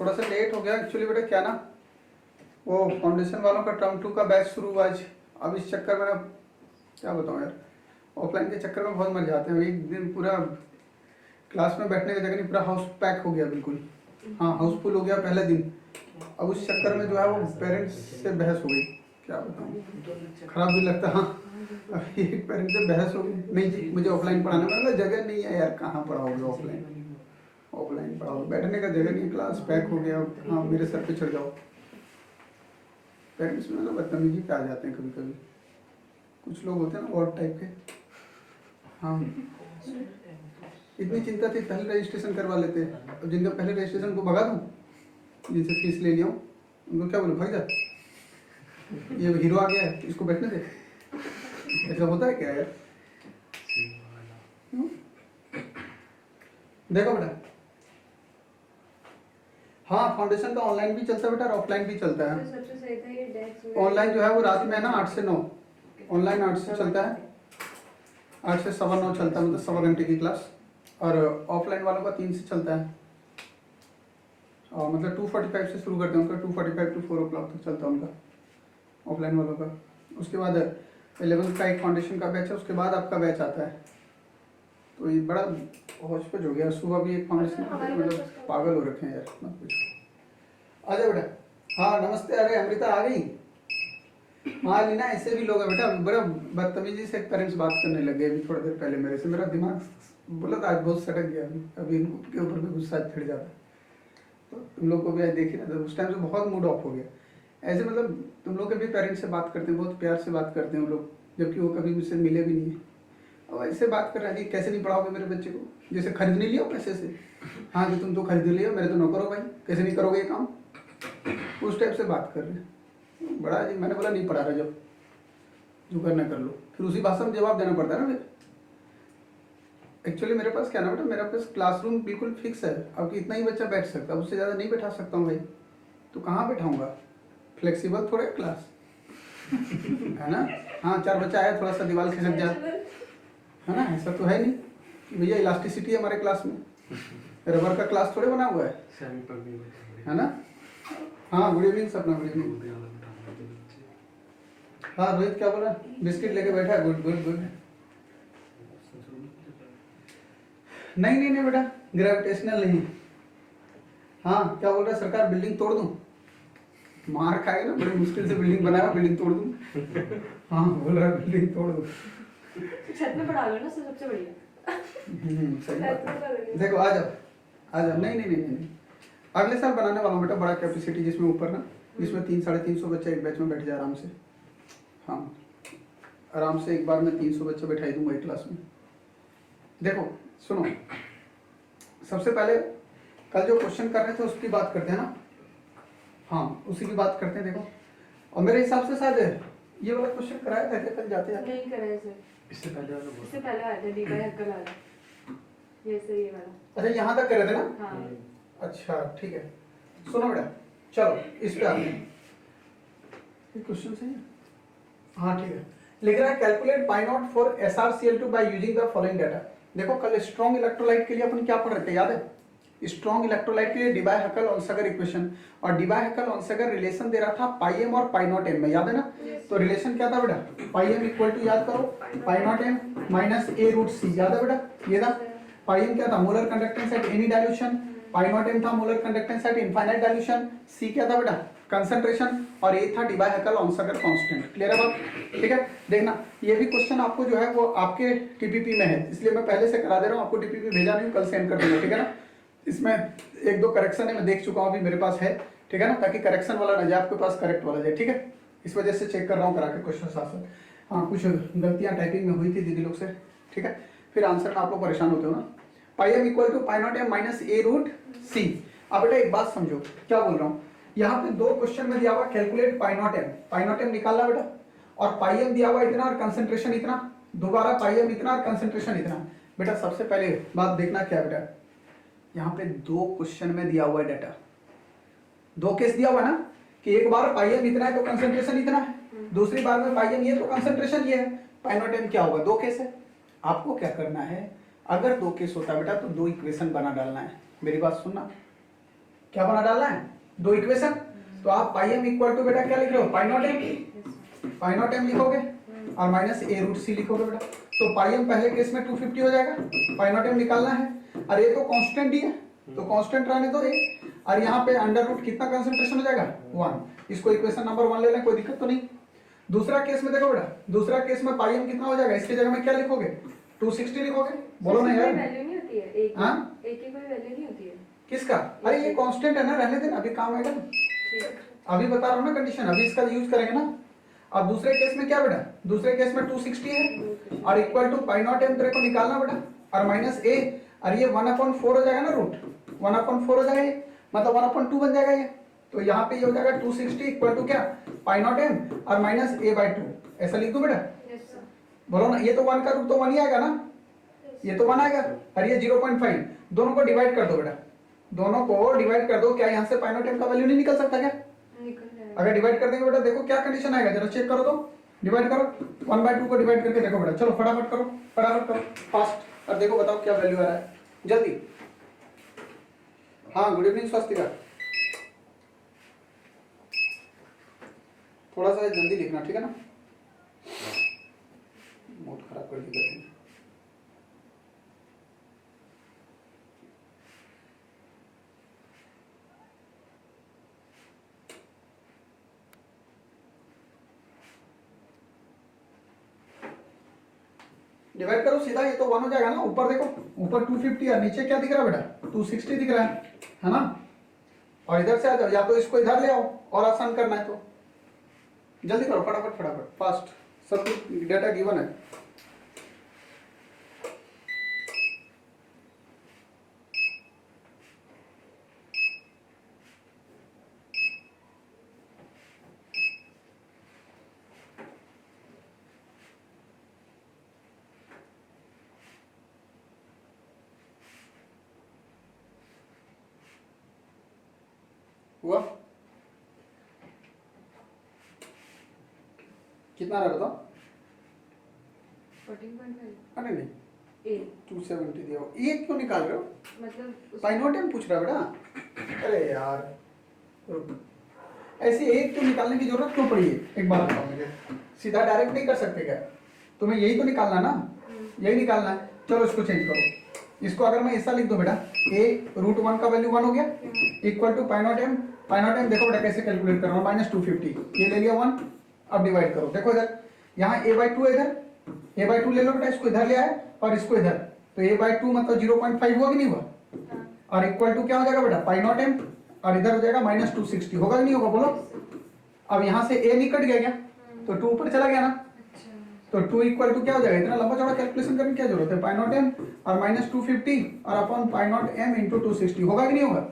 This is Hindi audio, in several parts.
थोड़ा सा लेट हो गया एक्चुअली बेटा, क्या ना वो फाउंडेशन वालों का टर्म 2 का बैच शुरू हुआ आज। अब इस चक्कर में ना क्या बताऊँ यार, ऑफलाइन के चक्कर में बहुत मर जाते हैं। एक दिन पूरा क्लास में बैठने की जगह नहीं, पूरा हाउस पैक हो गया बिल्कुल। हाँ, हाउसफुल हो गया पहले दिन। अब उस चक्कर में जो है वो पेरेंट्स से बहस हो गई, क्या बताऊँ, खराब भी लगता। हाँ, अब एक पेरेंट्स से बहस हो गई, नहीं जी मुझे ऑफलाइन पढ़ाना, मतलब जगह नहीं है यार, कहाँ पढ़ाओगे ऑफलाइन, ऑफलाइन पढ़ाओ, बैठने का जगह नहीं, क्लास पैक हो गया। हाँ, मेरे सर पे चढ़ जाओ। पेरेंट्स में ना बदतमीजी पे आ जाते हैं कभी कभी, कुछ लोग होते हैं ना और टाइप के। हाँ, इतनी चिंता थी पहले रजिस्ट्रेशन करवा लेते। अब जिनका पहले रजिस्ट्रेशन को भगा दूँ, जिनसे फीस ले लिया हूँ, उनको क्या बोलूँ, भाग जा, ये हीरो आ गया है इसको बैठने दे। ऐसा होता है क्या यार? देखो बेटा, हाँ फाउंडेशन का ऑनलाइन भी चलता है बेटा और ऑफलाइन भी चलता है। ऑनलाइन जो है वो रात में है ना 8 से 9, ऑनलाइन 8 से चलता है, 8 से 9:15 चलता है, मतलब 1.25 घंटे की क्लास। और ऑफलाइन वालों का 3 से चलता है, और मतलब 2:45 से शुरू करते हैं उनका, 2:45 to 4 o'clock तक चलता है उनका ऑफलाइन वालों का। उसके बाद 11th का एक फाउंडेशन का बैच है, उसके बाद आपका बैच आता है। तो ये बड़ा हौच-पौच हो गया। सुबह भी एक फाउंडेशन, मतलब पागल हो रखे हैं यार, मत पूछो। आजा बेटा। हाँ नमस्ते। अरे अमृता आ गई। हाँ लीना, ऐसे भी लोग हैं बेटा, बड़ा बदतमीजी से पेरेंट्स बात करने लगे अभी थोड़ी देर पहले मेरे से। मेरा दिमाग बोला था आज बहुत सटक गया, अभी इनके ऊपर भी गुस्सा चढ़ जाता। तो तुम लोग को भी आज देख ही रहा था, उस टाइम से बहुत मूड ऑफ हो गया। ऐसे मतलब तुम लोग के भी पेरेंट्स से बात करते हैं, बहुत प्यार से बात करते हैं वो लोग, जबकि वो कभी मुझसे मिले भी नहीं है। और ऐसे बात कर रहे हैं कि कैसे नहीं पढ़ाओगे मेरे बच्चे को, जैसे खरीद नहीं लिया पैसे से। हाँ कि तुम तो खरीद लिया, मेरे तो नौकर हो भाई, कैसे नहीं करोगे ये काम, उस टाइप से बात कर रहे हैं। बड़ा जी, मैंने बोला नहीं पढ़ा रहा, जब जो करना कर लो, फिर उसी भाषा में जवाब देना पड़ता है ना फिर। एक्चुअली मेरे पास क्या ना बेटा, मेरे पास क्लासरूम बिल्कुल फिक्स है, अब इतना ही बच्चा बैठ सकता है, उससे ज़्यादा नहीं बैठा सकता हूँ भाई। तो कहाँ बैठाऊँगा, फ्लेक्सिबल थोड़े क्लास है ना। हाँ 4 बच्चा आया, थोड़ा सा दीवार खिसक जाए, है ना, ऐसा तो है नहीं कि भैया इलास्टिसिटी है हमारे क्लास में, रबर का क्लास थोड़े बना हुआ है ना। हाँ गुड इवनिंग सपना, गुड इवनिंग। हाँ रोहित क्या बोल रहा है, बिस्किट लेके बैठा है, गुड गुड गुड। नहीं नहीं नहीं बेटा, ग्रेविटेशनल नहीं। हाँ क्या बोल रहा है, सरकार बिल्डिंग तोड़ दूं, मार खाएगा ना, बड़ी मुश्किल से बिल्डिंग बनाया, बिल्डिंग तोड़ दूं। हाँ बोल रहा है बिल्डिंग तोड़ दूं, छत में पढ़ा लो ना, सबसे बढ़िया। सही बात है। देखो आ जाओ आ जाओ। नहीं नहीं नहीं नहीं, अगले साल बनाने वाला हूँ बेटा बड़ा कैपेसिटी, जिसमें ऊपर ना, जिसमें 300-350 बच्चा एक बैच में बैठ जाए आराम से। हाँ आराम से एक बार में 300 बच्चा बैठाई दूंगा एक क्लास में। देखो सुनो, सबसे पहले कल जो क्वेश्चन कर रहे थे उसकी बात करते हैं ना। हाँ उसी की बात करते हैं। देखो, और मेरे हिसाब से शायद ये वाला क्वेश्चन कराया था क्या कल जाते जाते? नहीं कराया सर, इससे पहले आया था, डीबा हैकर वाला, ये सही है वाला। अच्छा यहाँ तक कर रहे थे ना। हाँ अच्छा ठीक है, सुनो बेटा, चलो इस पे आते हैं। ये क्वेश्चन सही है। हाँ ठीक है, लिख रहा है calculate pi not for SrCl2 by using the following data. देखो कल स्ट्रॉन्ग इलेक्ट्रोलाइट के लिए अपन क्या पढ़ रहे थे, याद है? स्ट्रॉन्ग इलेक्ट्रोलाइट के लिए डिबाय-हैकल-ऑनसागर इक्वेशन, और डिबाय-हैकल-ऑनसागर रिलेशन दे रहा था पाई एम और पाई नॉट एम में, याद है ना? तो रिलेशन क्या था बेटा, पाई एम इक्वल टू, याद करो, pi naught m minus a root c, याद है बेटा? ये था पाई एम, क्या था, molar conductance at any dilution, pi naught m था molar conductance at infinite dilution, c क्या था बेटा, कंसंट्रेशन, और ए था डिबाय-हैकल-ऑनसागर कांस्टेंट। क्लियर है बात? ठीक है, देखना ये भी क्वेश्चन आपको जो है वो आपके टीपीपी में है, इसलिए मैं पहले से करा दे रहा हूँ, आपको टीपीपी भेजा नहीं, कल सेंड कर दूंगा, ठीक है ना? इसमें 1-2 करेक्शन है, मैं देख चुका हूँ अभी, मेरे पास है, ठीक है ना, ताकि करेक्शन वाला ना जाए, आपके पास करेक्ट वाला जाए, ठीक है? इस वजह से चेक कर रहा हूँ करा के क्वेश्चन साथ साथ। हाँ कुछ गलतियाँ टाइपिंग में हुई थी दीदी लोग से, ठीक है, फिर आंसर में आप लोग परेशान होते हो ना। Pi M equal to pi naught m minus a root c. अब बेटा एक बात समझो क्या बोल रहा हूँ, यहाँ पे 2 क्वेश्चन में दिया हुआ कैलकुलेट पाई नॉट एम निकालना बेटा, और पाई एम दिया हुआ इतना और कंसंट्रेशन इतना, दोबारा पाई एम इतना और कंसंट्रेशन इतना। बेटा सबसे पहले बात देखना क्या बेटा, यहाँ पे 2 क्वेश्चन में दिया हुआ है डाटा, 2 केस दिया हुआ ना, कि एक बार पाई एम इतना है तो कंसंट्रेशन इतना है, दूसरी बार में पाई एम ये तो कंसंट्रेशन ये है, पाई नॉट एम क्या होगा, 2 केस है। आपको क्या करना है, अगर 2 केस होता है बेटा तो 2 इक्वेशन बना डालना है। मेरी बात सुनना, क्या बना डालना है, दो इक्वेशन। तो आप पाई एम इक्वल टू बेटा क्या लिख रहे हो, pi naught M, pi naught m लिखोगे और माइनस ए रूट सी लिखोगे बेटा। तो पाई एम पहले केस में 250 हो जाएगा, पाई नॉट एम निकालना है और ये तो कांस्टेंट ही है तो कांस्टेंट रहने दो ए, और यहाँ पे अंडर रूट कितना कंसंट्रेशन हो जाएगा 1। इसको इक्वेशन नंबर 1 ले लें, कोई दिक्कत तो नहीं। दूसरा केस में देखो बेटा, दूसरा केस में पाई एम कितना हो जाएगा, इसके जगह में क्या लिखोगे 260 लिखोगे, बोलो ना यार। वैल्यू नहीं होती है एक की, हाँ? एक की कोई वैल्यू नहीं होती है। किसका, अरे ये कांस्टेंट है ना, रहने देना, अभी काम आएगा ना, ठीक है। अभी बता रहा हूँ ना कंडीशन, अभी इसका यूज करेंगे ना। अब दूसरे केस में क्या बेटा, दूसरे केस में 260 है और equal to pi naught M तेरे को निकालना बेटा और माइनस ए, और ये 1/4 हो जाएगा ना, रूट 1/4 हो जाएगा ये, मतलब 1/2 बन जाएगा ये। तो यहाँ पे ये हो जाएगा 260 इक्वल टू क्या, पाई नॉट एम और माइनस a/2, ऐसा लिख दूं बेटा, यस सर। बोलो ना। ये तो 1 का रूट तो 1 ही आएगा ना, ये तो 1 आएगा और ये 0.5, दोनों को डिवाइड कर दो बेटा, दोनों को डिवाइड कर दो। क्या यहाँ से पाई नॉट एम का वैल्यू नहीं निकल सकता क्या, निकल जाएगा। अगर डिवाइड कर देंगे बेटा देखो क्या कंडीशन आएगा, जरा चेक करो तो, डिवाइड करो 1/2 को डिवाइड करके देखो बेटा, चलो फटाफट करो, फटाफट करो फास्ट, और देखो बताओ क्या वैल्यू आ रहा है जल्दी। हाँ गुड इवनिंग स्वस्तिका, थोड़ा सा जल्दी लिखना ठीक है ना, मूड खराब कर दी गई। डिवाइड करो सीधा, ये तो 1 हो जाएगा ना, ऊपर देखो, ऊपर 250 और नीचे क्या दिख रहा है बेटा 260 दिख रहा है ना। और इधर से आ जाओ, या तो इसको इधर ले आओ और आसान करना है तो जल्दी करो, फटाफट फटाफट फास्ट, सब कुछ डेटा गिवन है। हुआ कितना रहा बताओ, 14.5 अरे नहीं ए, 270 दिया हो, ये क्यों निकाल रहे हो, मतलब पाई नॉट एम पूछ रहा है बेटा। अरे यार रुक। ऐसे एक क्यों निकालने की जरूरत क्यों पड़ी है, एक बात बताओ मुझे, सीधा डायरेक्ट नहीं कर सकते क्या, तुम्हें यही तो निकालना ना, यही निकालना है। चलो इसको चेंज करो, इसको अगर मैं ऐसा लिख दूं बेटा, a √1 का वैल्यू 1 हो गया equal to pi naught M, pi naught M देखो बेटा कैसे कैलकुलेट कर रहा हूं, -250, ये ले लिया 1। अब डिवाइड करो, देखो इधर यहाँ a/2 है, इधर a/2 ले लो बेटा, इसको इधर ले आए और इसको इधर, तो a/2 मतलब 0.5 हुआ कि नहीं हुआ, और इक्वल टू क्या हो जाएगा बेटा पाई नॉट एम, और इधर हो जाएगा -260, होगा कि नहीं होगा बोलो। अब यहाँ से a निकट गया क्या, तो 2 ऊपर चला गया ना, तो 2 इक्वल टू क्या हो जाएगा, इतना लंबा चौड़ा कैलकुलेशन करने की क्या जरूरत है, पाई नॉट एम और -250 और upon pi naught M into 260, होगा कि नहीं होगा।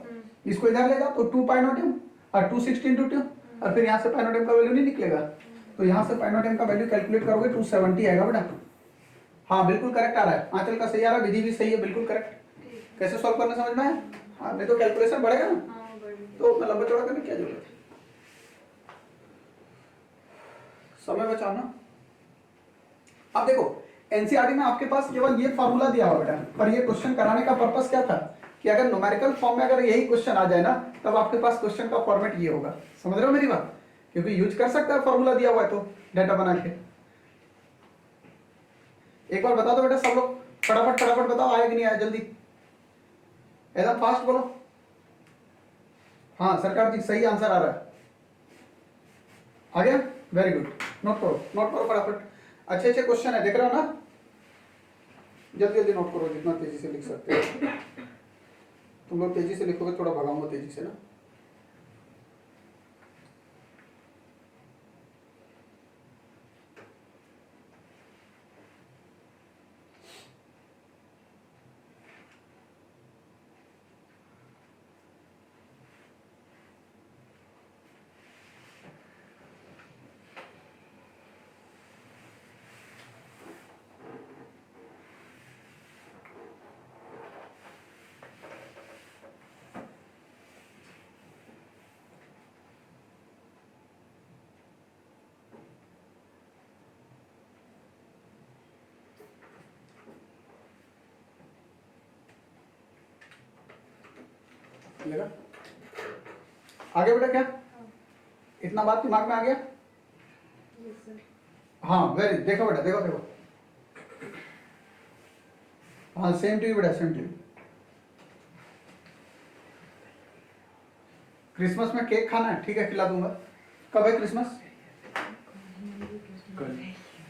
इसको इधर ले जाओ तो 2 पाई नॉट एम और 260 इंटू 2, और फिर यहाँ से पाई नॉट एम का वैल्यू नहीं निकलेगा, तो यहाँ से पाई नॉट एम का वैल्यू कैलकुलेट करोगे 270 आएगा बेटा। हाँ बिल्कुल करेक्ट आ रहा है, आंचल का सही आ रहा है, विधि भी सही है, बिल्कुल करेक्ट। कैसे सॉल्व करना समझ में आया, हाँ नहीं तो कैलकुलेशन बढ़ेगा ना, तो उतना लंबा चौड़ा करने की क्या जरूरत है, समय बचाना। अब देखो एनसीईआरटी में आपके पास केवल ये फार्मूला दिया हुआ बेटा, पर ये क्वेश्चन कराने का पर्पस क्या था कि अगर न्यूमेरिकल फॉर्म में अगर यही क्वेश्चन आ जाए ना, तब आपके पास क्वेश्चन का फॉर्मेट ये होगा, समझ रहे हो मेरी बात, क्योंकि यूज कर सकता है फार्मूला दिया हुआ है तो डाटा बना के। एक बार बता दो बेटा सब लोग, फटाफट फटाफट बताओ आया कि नहीं आया, जल्दी एकदम फास्ट बोलो। हाँ सरकार जी सही आंसर आ रहा है, आ गया, वेरी गुड, नोट करो फटाफट, अच्छे अच्छे क्वेश्चन है, देख रहे हो ना, जल्दी जल्दी नोट करो जितना तेजी से लिख सकते हो, तुम लोग तेजी से लिखोगे थोड़ा भगाऊंगा तेजी से ना। चलेगा आगे बेटा क्या, इतना बात दिमाग में आ गया? Yes sir. हाँ वेरी, देखो बेटा, देखो देखो, हाँ सेम टू यू बेटा, सेम टू यू। क्रिसमस में केक खाना है, ठीक है खिला दूंगा। कब है क्रिसमस?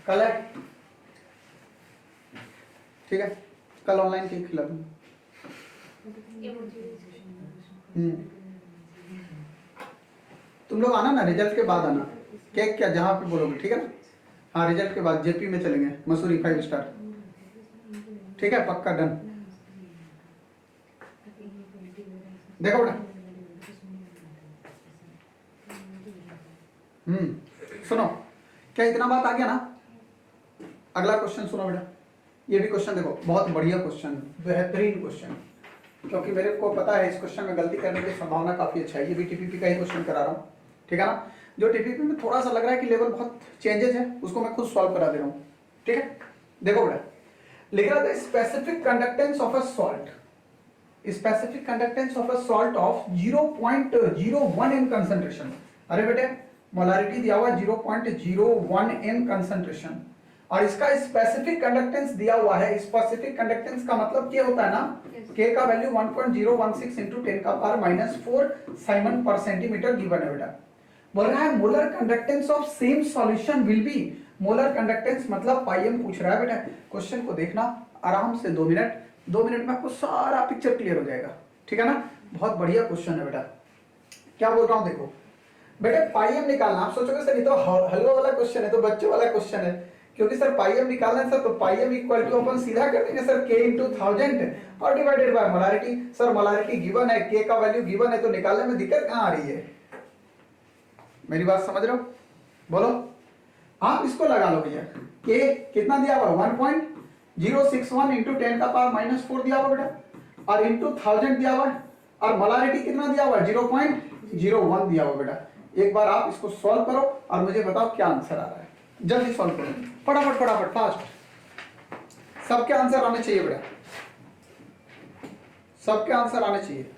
कल है, ठीक है कल ऑनलाइन केक खिला दूंगा। तुम लोग आना ना, रिजल्ट के बाद आना, केक क्या जहाँ पे बोलोगे, ठीक है ना? हाँ रिजल्ट के बाद जेपी में चलेंगे, मसूरी 5 स्टार, ठीक है पक्का डन। देखो बेटा, सुनो, क्या इतना बात आ गया ना? अगला क्वेश्चन सुनो बेटा, ये भी क्वेश्चन देखो, बहुत बढ़िया क्वेश्चन, बेहतरीन क्वेश्चन, क्योंकि मेरे को पता है इस क्वेश्चन में गलती करने की संभावना काफी अच्छा है। ये भी टीपीपी का ही क्वेश्चन करा रहा हूँ, ठीक है ना? जो टीपीपी में थोड़ा सा लग रहा है कि लेवल बहुत चेंजेस है, उसको मैं खुद सॉल्व करा दे रहा हूँ, ठीक है? देखो बेटा, लिख रहा था specific conductance of a salt, specific conductance of a salt of 0.01 in concentration. अरे बेटे मोलारिटी दिया हुआ 0.01 in कंसंट्रेशन, और इसका स्पेसिफिक कंडक्टेंस दिया हुआ है। स्पेसिफिक कंडक्टेंस का मतलब क्या होता है ना, K का वैल्यू 1.016 into 10 का पावर -4 साइमन पर सेंटीमीटर गिवन है बेटा। बोल रहा है molar conductance of same solution will be, molar conductance मतलब पाईएम पूछ रहा है बेटा। क्वेश्चन को देखना आराम से, 2 मिनट में आपको सारा पिक्चर क्लियर हो जाएगा, ठीक है ना? बहुत बढ़िया क्वेश्चन है बेटा। क्या बोल रहा हूँ देखो बेटे, पाईएम निकालना। आप सोचोगे सर ये तो हलवा वाला क्वेश्चन है, तो बच्चों वाला क्वेश्चन है, क्योंकि सर पाईएम निकालना है सर, तो पाईएम इक्वल टू अपन सीधा कर देंगे सर K into 1000 और divided by molarity. Sir molarity given है, K का वैल्यू गिवन है, तो निकालने में दिक्कत कहाँ आ रही है? मेरी बात समझ रहे हो? बोलो, आप इसको लगा लो भैया। K कितना दिया हुआ? 1.061 into 10 का पावर -4 दिया हुआ बेटा, और इंटू 1000 दिया हुआ है, और मोलारिटी कितना दिया हुआ है? 0.01 दिया हुआ बेटा। एक बार आप इसको सॉल्व करो और मुझे बताओ क्या आंसर आ रहा है। जल्दी सॉल्व करो, फटाफट फटाफट फास्ट। सबके आंसर आने चाहिए बेटा, सबके आंसर आने चाहिए।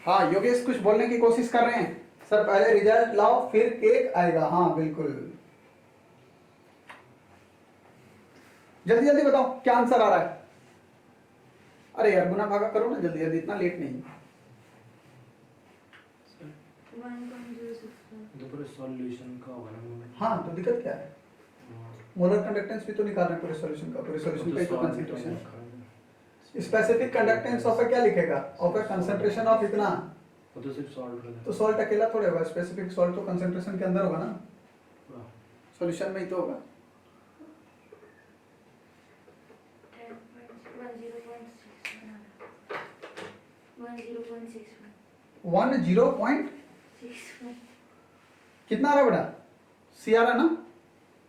हाँ योगेश कुछ बोलने की कोशिश कर रहे हैं। सर पहले रिजल्ट लाओ फिर केक आएगा। हाँ बिल्कुल, जल्दी जल्दी बताओ क्या आंसर आ रहा है। अरे यार गुना भागा करो ना जल्दी जल्दी, इतना लेट नहीं। सॉल्यूशन का होगा। हाँ तो दिक्कत क्या है? मोलर कंडक्टेंस भी तो निकाल रहे हैं पूरे सॉल्यूशन का, पूरे सॉल्यूशन का ही तो कंसंट्रेशन। स्पेसिफिक कंडक्टेंस ऑफ क्या लिखेगा? ऑफ अ कंसंट्रेशन ऑफ इतना, तो सिर्फ सॉल्ट का तो सॉल्ट अकेला थोड़े होगा, स्पेसिफिक सॉल्ट तो कंसंट्रेशन के अंदर होगा ना, सॉल्यूशन में ही तो होगा। 10.61 कितना आ रहा है बेटा? सी आ रहा है ना?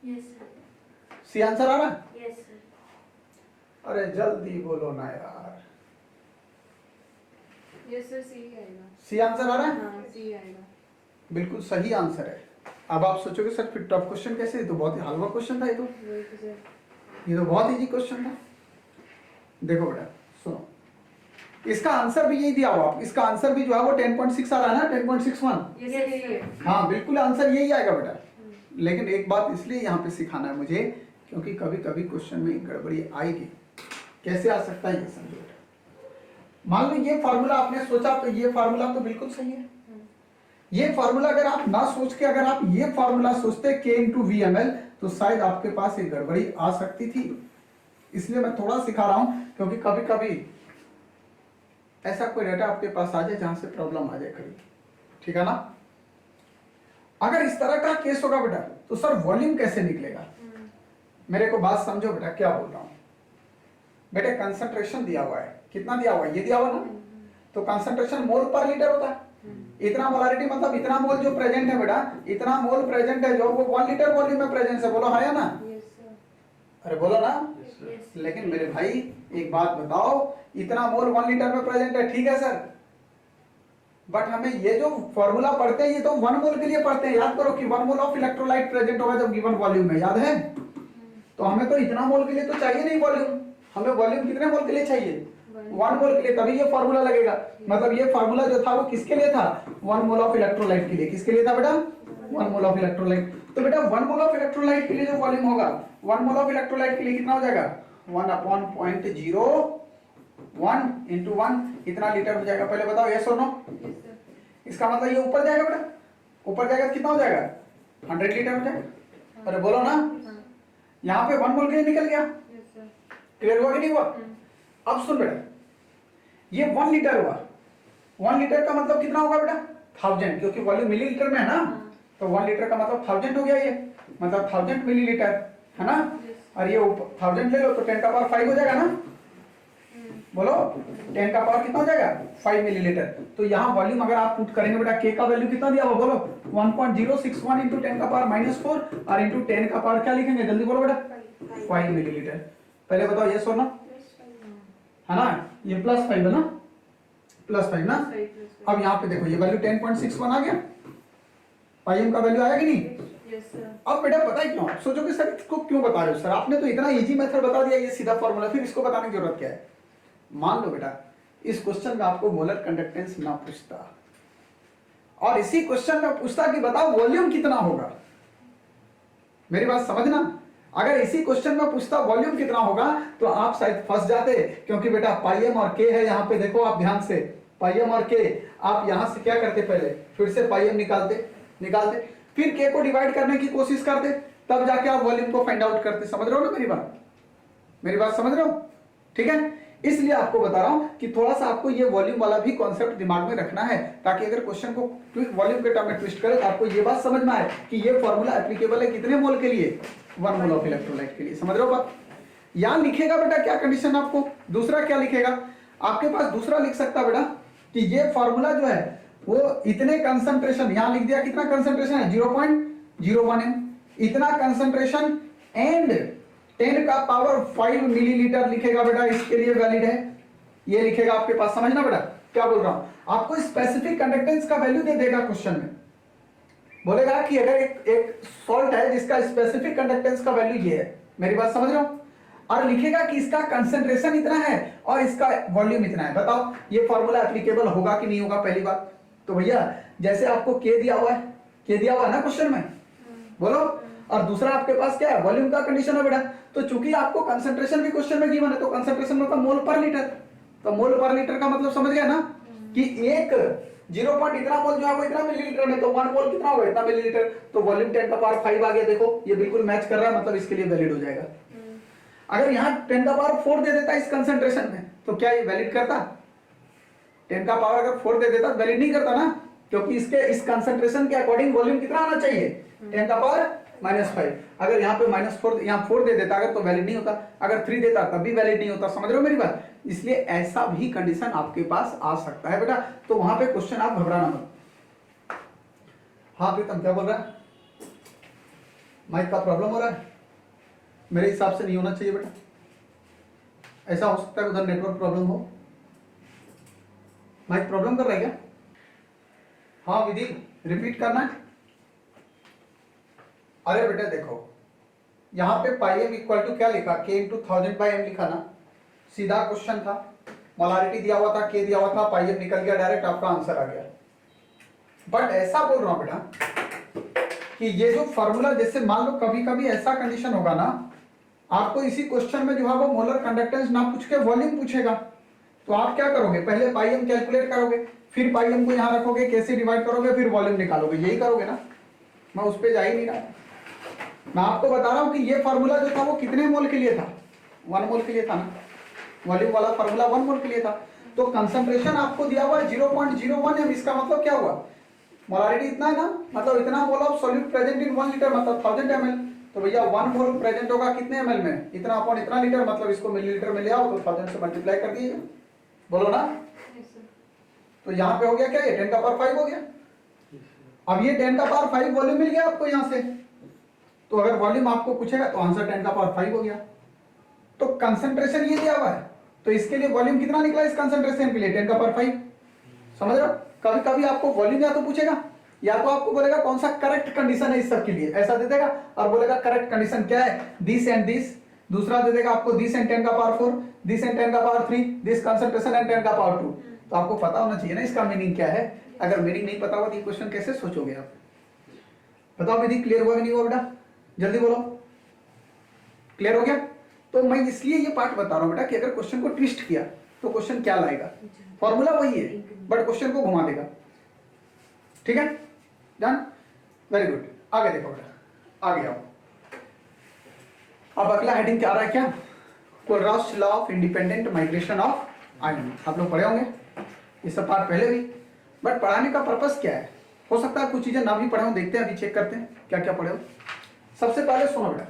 Yes sir. सी आंसर आ रहा है? Yes sir. अरे जल्दी बोलो ना यार। यस सर, सी आएगा। सी आंसर आ रहा है? हाँ सी आएगा। बिल्कुल सही आंसर है। अब आप सोचोगे सर फिर टफ क्वेश्चन कैसे? ये तो बहुत ही हलवा क्वेश्चन था, ये तो वही तो सर। ये तो बहुत इजी क्वेश्चन था। देखो बेटा सुनो, इसका आंसर भी यही दिया हुआ, इसका आंसर भी जो है वो 10.6 आ रहा है ना, 10.61। Yes sir. हाँ बिल्कुल आंसर यही आएगा बेटा। लेकिन एक बात इसलिए यहाँ पे सिखाना है मुझे, क्योंकि कभी कभी क्वेश्चन में गड़बड़ी आएगी। कैसे आ सकता है ये समझो बेटा। मान लो ये फार्मूला आपने सोचा, तो ये फार्मूला तो बिल्कुल सही है। ये फार्मूला अगर आप ना सोच के अगर आप ये फार्मूला सोचते K into VML, तो शायद आपके पास एक गड़बड़ी आ सकती थी। इसलिए मैं थोड़ा सिखा रहा हूं, क्योंकि कभी कभी ऐसा कोई डाटा आपके पास आ जाए जहां से प्रॉब्लम आ जाए कभी, ठीक है ना? अगर इस तरह का केस होगा बेटा, तो सर वॉल्यूम कैसे निकलेगा? मेरे को बात समझो बेटा, क्या बोल रहा हूं बेटे। कंसंट्रेशन दिया हुआ है, कितना दिया हुआ है? ये दिया हुआ ना, तो कंसंट्रेशन मोल पर लीटर होता है। इतना मोलारिटी मतलब इतना मोल जो प्रेजेंट है बेटा, इतना मोल प्रेजेंट है जो वो 1 लीटर वॉल्यूम में प्रेजेंट है। बोलो हाँ या ना? Yes sir. अरे बोलो ना। यस। लेकिन मेरे भाई एक बात बताओ, इतना मोल 1 लीटर में प्रेजेंट है, ठीक है सर, बट हमें ये जो फॉर्मूला पढ़ते हैं ये तो 1 मोल के लिए पढ़ते हैं। याद करो कि 1 मोल ऑफ इलेक्ट्रोलाइट प्रेजेंट होगा जब गिवन वॉल्यूम में, याद है? तो हमें तो इतना मोल के लिए तो चाहिए नहीं वॉल्यूम, हमें वॉल्यूम कितने मोल के लिए चाहिए? 1 मोल के लिए, तभी ये फार्मूला लगेगा। मतलब ये फार्मूला जो था वो किसके लिए था? 1 मोल ऑफ इलेक्ट्रोलाइट के लिए। किसके लिए था बेटा? 1 मोल ऑफ इलेक्ट्रोलाइट। तो बेटा 1 मोल ऑफ इलेक्ट्रोलाइट के लिए जो वॉल्यूम होगा, 1 मोल ऑफ इलेक्ट्रोलाइट के लिए कितना हो जाएगा? 1/0.01 into 1 इतना लीटर हो जाएगा। पहले बताओ यस और नो। Yes sir. इसका मतलब ये ऊपर जाएगा बेटा, ऊपर जाएगा तो कितना हो जाएगा? 100 लीटर हो जाएगा। अरे बोलो ना, हाँ। यहाँ पे 1 मोल के लिए निकल गया। Yes sir. क्लियर हुआ कि नहीं हुआ? अब सुन बेटा, ये 1 लीटर हुआ। 1 लीटर का मतलब कितना होगा बेटा? 1000, क्योंकि वॉल्यूम मिलीलीटर में है ना, तो 1 लीटर का मतलब 1000 हो गया। ये मतलब 1000 मिलीलीटर है ना। और ये 1000 ले लो तो 10 का पावर 5 हो जाएगा ना। बोलो 10 का पावर कितना हो जाएगा? 5 मिलीलीटर। तो यहाँ वॉल्यूम अगर आप पुट करेंगे बेटा, के का वैल्यू कितना दिया हुआ बोलो? 1.061 इंटू 10 का पावर -4 और इंटू 10 का पावर क्या लिखेंगे? जल्दी बोलो बेटा। 5 मिलीलीटर। पहले बताओ ये सोना है ना, ये +5 है ना, +5 ना। अब यहाँ पे देखो ये वैल्यू 10.61 आ गया। पाईएम का वैल्यू आया कि नहीं? Yes sir. अब बेटा पता है क्यों? सोचोगे सर इसको क्यों बता रहे हो सर, आपने तो इतना इजी मेथड बता दिया, ये सीधा फॉर्मूला, फिर इसको बताने की जरूरत क्या है? मान लो बेटा इस क्वेश्चन में आपको मोलर कंडक्टेंस ना पूछता और इसी क्वेश्चन में पूछता कि बताओ वॉल्यूम कितना होगा। मेरी बात समझना, अगर इसी क्वेश्चन में पूछता वॉल्यूम कितना होगा तो आप शायद फंस जाते, क्योंकि बेटा पाईएम और के है यहाँ पे। देखो आप ध्यान से, पाईएम और के, आप यहां से क्या करते? पहले फिर से पाईएम निकालते, फिर के को डिवाइड करने की कोशिश करते, तब जाके आप वॉल्यूम को फाइंड आउट करते। समझ रहे हो ना मेरी बात समझ रहे हो? ठीक है, इसलिए आपको बता रहा हूं कि थोड़ा सा आपको ये वॉल्यूम वाला भी कॉन्सेप्ट दिमाग में रखना है, ताकि अगर क्वेश्चन को वॉल्यूम के टर्म में ट्विस्ट करे तो आपको ये बात समझ में आए कि ये फॉर्मूला एप्लीकेबल है कितने मोल के लिए? 1 मोल ऑफ इलेक्ट्रोलाइट के लिए। समझ रहे हो बात? यहां लिखेगा बेटा क्या कंडीशन, आपको दूसरा क्या लिखेगा? आपके पास दूसरा लिख सकता बेटा कि ये फॉर्मूला जो है वो इतने कंसंट्रेशन, यहां लिख दिया कितना कंसंट्रेशन है? 0.01 m, इतना कंसंट्रेशन एंड 10 का पावर 5 मिलीलीटर लिखेगा बेटा, इसके लिए वैलिड है। ये लिखेगा आपके पास। समझना बेटा क्या बोल रहा हूं? आपको स्पेसिफिक कंडक्टेंस का वैल्यू दे देगा क्वेश्चन में, बोलेगा कि अगर एक सॉल्ट है जिसका स्पेसिफिक कंडक्टेंस का वैल्यू ये है। मेरी बात समझ रहे हो? और लिखेगा कि इसका कंसंट्रेशन इतना है और इसका वॉल्यूम इतना है। बताओ ये फॉर्मूला एप्लीकेबल होगा कि नहीं होगा? पहली बात तो भैया जैसे आपको के दिया हुआ है ना क्वेश्चन में, बोलो। और दूसरा आपके पास क्या है? वॉल्यूम का कंडीशन है बेटा। तो चूंकि आपको कंसंट्रेशन भी क्वेश्चन में गिवन है, तो कंसंट्रेशन मतलब मोल पर लीटर। तो मोल पर लीटर का मतलब समझ गया ना कि एक 0 पॉइंट इतना मोल जो है वो इतना मिलीलीटर में, तो 1 मोल कितना होगा? इतना मिलीलीटर। तो वॉल्यूम 10 का पावर 5 आ गया। देखो ये बिल्कुल मैच कर रहा है, मतलब इसके लिए वैलिड हो जाएगा। अगर यहाँ 10 का पावर 4 दे देता इस कंसंट्रेशन में, तो क्या ये वैलिड करता? 10 का पावर अगर 4 दे देता वैलिड नहीं करता ना, क्योंकि इसके इस कंसंट्रेशन के अकॉर्डिंग वॉल्यूम कितना आना चाहिए? 10 का पावर -5। अगर यहाँ पे -4 यहाँ 4 दे देता अगर, तो वैलिड नहीं होता। अगर 3 देता तब भी वैलिड नहीं होता। समझ रहे हो मेरी बात? इसलिए ऐसा भी कंडीशन आपके पास आ सकता है बेटा। तो वहां पे क्वेश्चन आप घबराना मत। हाँ प्रीतम क्या बोल रहा है? माइक का प्रॉब्लम हो रहा है? मेरे हिसाब से नहीं होना चाहिए बेटा। ऐसा हो सकता है उधर नेटवर्क प्रॉब्लम हो। माइक प्रॉब्लम कर रहा है क्या? हाँ विधि रिपीट करना है। अरे बेटा देखो यहाँ पे पाईएम इक्वल टू क्या लिखा? के इंटू 1000/m लिखा ना, सीधा क्वेश्चन था। मोलारिटी दिया हुआ था, के दिया हुआ था, पाईएम निकल गया, डायरेक्ट आपका आंसर आ गया। बट ऐसा बोल रहा हूं बेटा कि ये जो फॉर्मूला, जैसे मान लो कभी कभी ऐसा कंडीशन होगा ना, आपको इसी क्वेश्चन में जो है वो मोलर कंडक्टेंस ना पूछ के वॉल्यूम पूछेगा, तो आप क्या करोगे? पहले पाईएम कैलकुलेट करोगे, फिर पाईएम को यहां रखोगे, कैसे डिवाइड करोगे, फिर वॉल्यूम निकालोगे। यही करोगे ना? मैं उस पर जा ही नहीं रहा। मैं आपको बता रहा हूं कि ये फॉर्मूला जो था वो कितने मोल के लिए था? 1 मोल के लिए था ना। वॉल्यूम वाला फॉर्मूला 1 मोल के लिए था। तो कंसंट्रेशन आपको दिया हुआ है 0.01 m। इसका मतलब क्या हुआ? मोलारिटी इतना है ना, मतलब इतना mole of solute present in 1 litre, मतलब 1000 ml। तो भैया 1 मोल प्रेजेंट होगा कितने ml में? इतना अपॉन इतना लीटर, मतलब इसको मिलीलीटर में ले आओ तो 1000 से मल्टीप्लाई कर दीजिए। बोलो ना। तो यहाँ पे हो गया क्या? ये 10 का पावर 5 हो गया। अब ये 10 का पावर 5 वॉल्यूम मिल गया आपको यहाँ से। तो अगर वॉल्यूम आपको पूछेगा तो आंसर 10 का पावर 5 हो गया। तो कंसंट्रेशन ये दिया हुआ है, तो इसके लिए वॉल्यूम कितना निकला इस कंसंट्रेशन के लिए? 10 का पावर 5। समझ रहे हो? कभी कभी आपको वॉल्यूम या तो पूछेगा, या तो आपको बोलेगा कौन सा करेक्ट कंडीशन है इस सब के लिए, ऐसा दे देगा, और बोलेगा करेक्ट कंडीशन क्या है? दिस एंड दिस, दूसरा दे देगा आपको दिस एंड 10 का पावर 4, दिस एंड 10 का पावर 3, दिस कंसंट्रेशन एंड 10 का पावर 2। तो आपको पता होना चाहिए ना इसका मीनिंग क्या है। अगर मीनिंग नहीं पता होगा तो ये क्वेश्चन कैसे सोचोगे आप? बताओ विधि क्लियर हुआ कि नहीं हुआ बेटा? जल्दी बोलो, क्लियर हो गया? तो मैं इसलिए ये पार्ट बता रहा हूँ बेटा कि अगर क्वेश्चन को ट्विस्ट किया तो क्वेश्चन क्या लाएगा, फॉर्मूला वही है बट क्वेश्चन को घुमा देगा। ठीक है, डन, वेरी गुड। आगे देखो बेटा, आगे आओ। अब अगला हेडिंग क्या आ रहा है? क्या? Kohlrausch law of independent migration of ion. आप लोग पढ़े होंगे ये सब पार्ट पहले भी, बट पढ़ाने का पर्पस क्या है? हो सकता है कुछ चीजें ना भी पढ़े हो, देखते हैं अभी, चेक करते हैं क्या क्या पढ़े हो। सबसे पहले सुनो बेटा,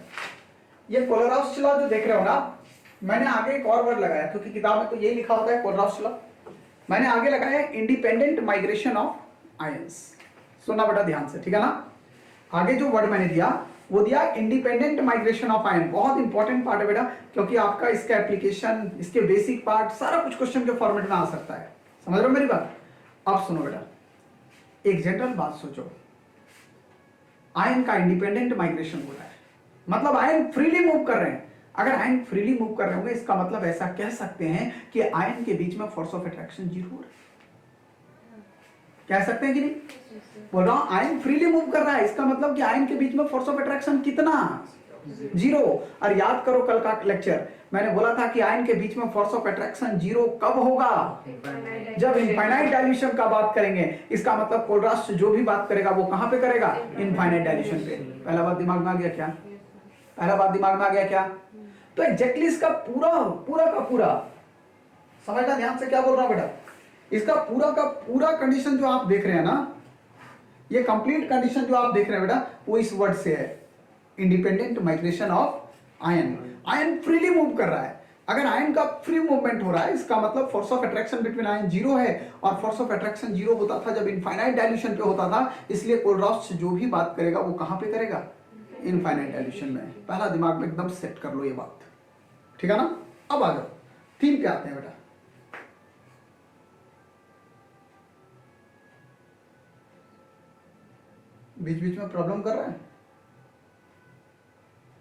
ये कोलराउस लॉ जो देख रहे हो ना, मैंने आगे एक और वर्ड लगाया क्योंकि किताब में तो यही लिखा होता है कोलराउस लॉ, मैंने आगे लगाया है इंडिपेंडेंट माइग्रेशन ऑफ आयंस। सुनना बेटा ध्यान से, ठीक है ना? आगे जो वर्ड मैंने दिया वो दिया इंडिपेंडेंट माइग्रेशन ऑफ आयन। बहुत इंपॉर्टेंट पार्ट है बेटा, क्योंकि आपका इसका एप्लीकेशन, इसके बेसिक पार्ट सारा कुछ क्वेश्चन के फॉर्मेट में आ सकता है। समझ रहे हो मेरी बात? अब सुनो बेटा, एक जनरल बात सोचो, आयन का इंडिपेंडेंट माइग्रेशन हो रहा है, मतलब आयन फ्रीली मूव कर रहे हैं। अगर आयन फ्रीली मूव कर रहे होंगे इसका मतलब ऐसा कह सकते हैं कि आयन के बीच में फोर्स ऑफ अट्रैक्शन जीरो हो रहा है। कह सकते हैं कि नहीं? बोल रहा हूं आयन फ्रीली मूव कर रहा है, इसका मतलब कि आयन के बीच में फोर्स ऑफ अट्रैक्शन कितना? जीरो। और याद करो कल का लेक्चर, मैंने बोला था कि आयन के बीच में फोर्स ऑफ अट्रैक्शन जीरो कब होगा? जब इनफाइनाइट डाइल्यूशन का बात करेंगे। इसका मतलब कोलरास जो भी बात करेगा वो कहां पे करेगा? इनफाइनाइट डाइल्यूशन पे। पहला बात दिमाग में आ गया क्या? पहला बात दिमाग में आ गया क्या? तो एग्जैक्टली इसका पूरा का पूरा समझना ध्यान से, क्या बोल रहा हूं बेटा, इसका पूरा का पूरा कंडीशन जो आप देख रहे हैं ना, ये कंप्लीट कंडीशन जो आप देख रहे हैं बेटा, वो इस वर्ड से है, independent migration of ion. Ion freely move कर रहा है। अगर आयन का फ्री मूवमेंट हो रहा है इसका मतलब force of attraction between ion zero है, और फोर्स ऑफ अट्रैक्शन जीरो होता था जब इनफाइनाइट डाइल्यूशन पे होता था। इसलिए कोलरास जो भी बात करेगा वो कहां पे करेगा? इनफाइनाइट डाइल्यूशन में। पहला दिमाग में एकदम सेट कर लो ये बात, ठीक है ना? अब आ जाओ थीम पे आते हैं बेटा। बीच बीच में प्रॉब्लम कर रहा है,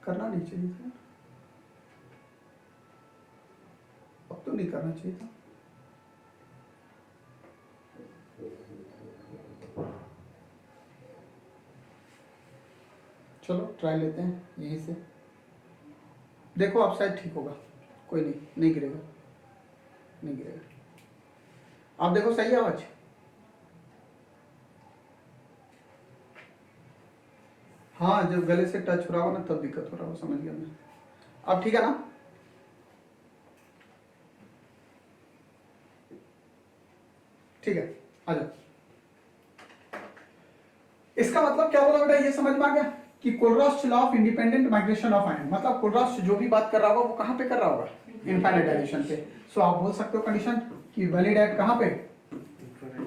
करना नहीं चाहिए था, अब तो नहीं करना चाहिए था। चलो ट्राई लेते हैं यहीं से, देखो आप शायद ठीक होगा, कोई नहीं, नहीं गिरेगा, नहीं गिरेगा। आप देखो सही आवाज, हाँ जब गले से टच हो रहा हो ना तब दिक्कत हो रहा हो, समझ गया मैं। अब ठीक है ना? ठीक है, आ जाओ। इसका मतलब क्या बोला बेटा, ये समझ में आ गया कि Kohlrausch law of independent migration of ion, मतलब कोलरास जो भी बात कर रहा होगा वो कहां पे कर रहा होगा? इनफाइनाइट डाइल्यूशन पे। सो आप बोल सकते हो कंडीशन कि वैलिड एट कहां पे?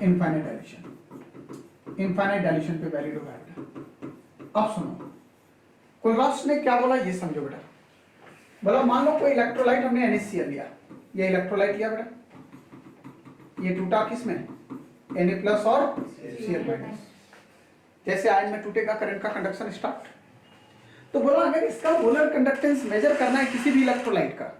Infinite dilution. इनफाइनाइट डाइल्यूशन पे वैलिड होगा। अब सुनो, कोलरास ने क्या बोला ये समझो बेटा। बोला मान लो कोई इलेक्ट्रोलाइट हमने NaCl लिया, ये इलेक्ट्रोलाइट लिया बेटा, ये टूटा किसमें? Na+ और Cl-। जैसे आयन में टूटेगा करंट का कंडक्शन स्टार्ट। तो बोला अगर इसका मोलर कंडक्टेंस मेजर करना है किसी भी इलेक्ट्रोलाइट का,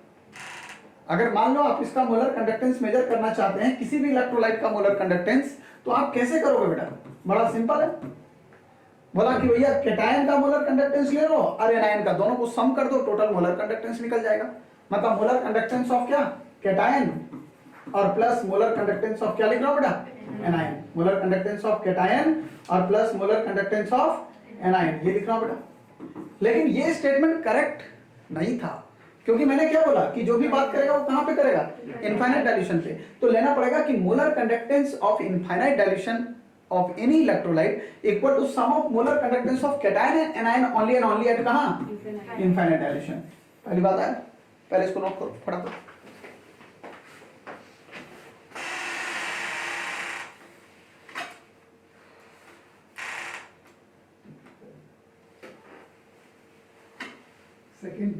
अगर मान लो आप इसका मोलर कंडक्टेंस मेजर करना चाहते हैं किसी भी इलेक्ट्रोलाइट का मोलर कंडक्टेंस, तो आप कैसे करोगे बेटा? बड़ा सिंपल है। बोला कि भैया कैटायन का मोलर कंडक्टेंस ले लो और एनायन का, दोनों को सम कर दो, टोटल मोलर कंडक्टेंस निकल जाएगा। मतलब मोलर कंडक्टेंस ऑफ क्या? कैटायन, और प्लस मोलर कंडक्टेंस ऑफ क्या लिख रहा हूं बेटा? Anion. Molar conductance of cation और plus molar conductance of anion, ये लिख रहा हूं बेटा। लेकिन ये स्टेटमेंट करेक्ट नहीं था, क्योंकि मैंने क्या बोला कि जो भी बात करेगा वो कहां पे करेगा? इनफाइनाइट डाइल्यूशन पे। तो लेना पड़ेगा कि molar conductance of infinite dilution of any electrolyte equal to sum of molar conductance of cation and anion only and only at कहां? Infinite dilution। पहली बात है, पहले इसको नोट करो फटाफट। सेकंड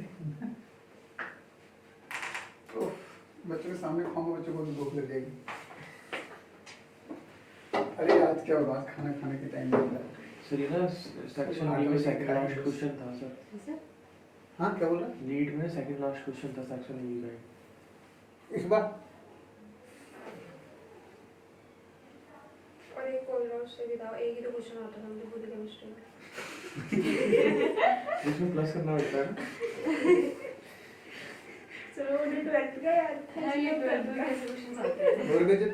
बच्चों के सामने खाऊंगा, बच्चों को भी भूख लग जाएगी। अरे आज क्या हुआ, खाना खाने के टाइम में सर ये ना सेक्शन बी में सेकंड लास्ट क्वेश्चन था सर। हाँ क्या बोल रहा है नीट में सेकंड लास्ट क्वेश्चन था सेक्शन ई का। इस बार? और एक कोई लॉस से भी था, एक ही तो क्वेश्चन आता था मुझे पूरी केमिस्ट्री में। इसमें प्लस करना पड़ता है ना। चलो मुझे 12th का याद था। हाँ ये 12th में कैसे क्वेश्चंस आते हैं। और गए जब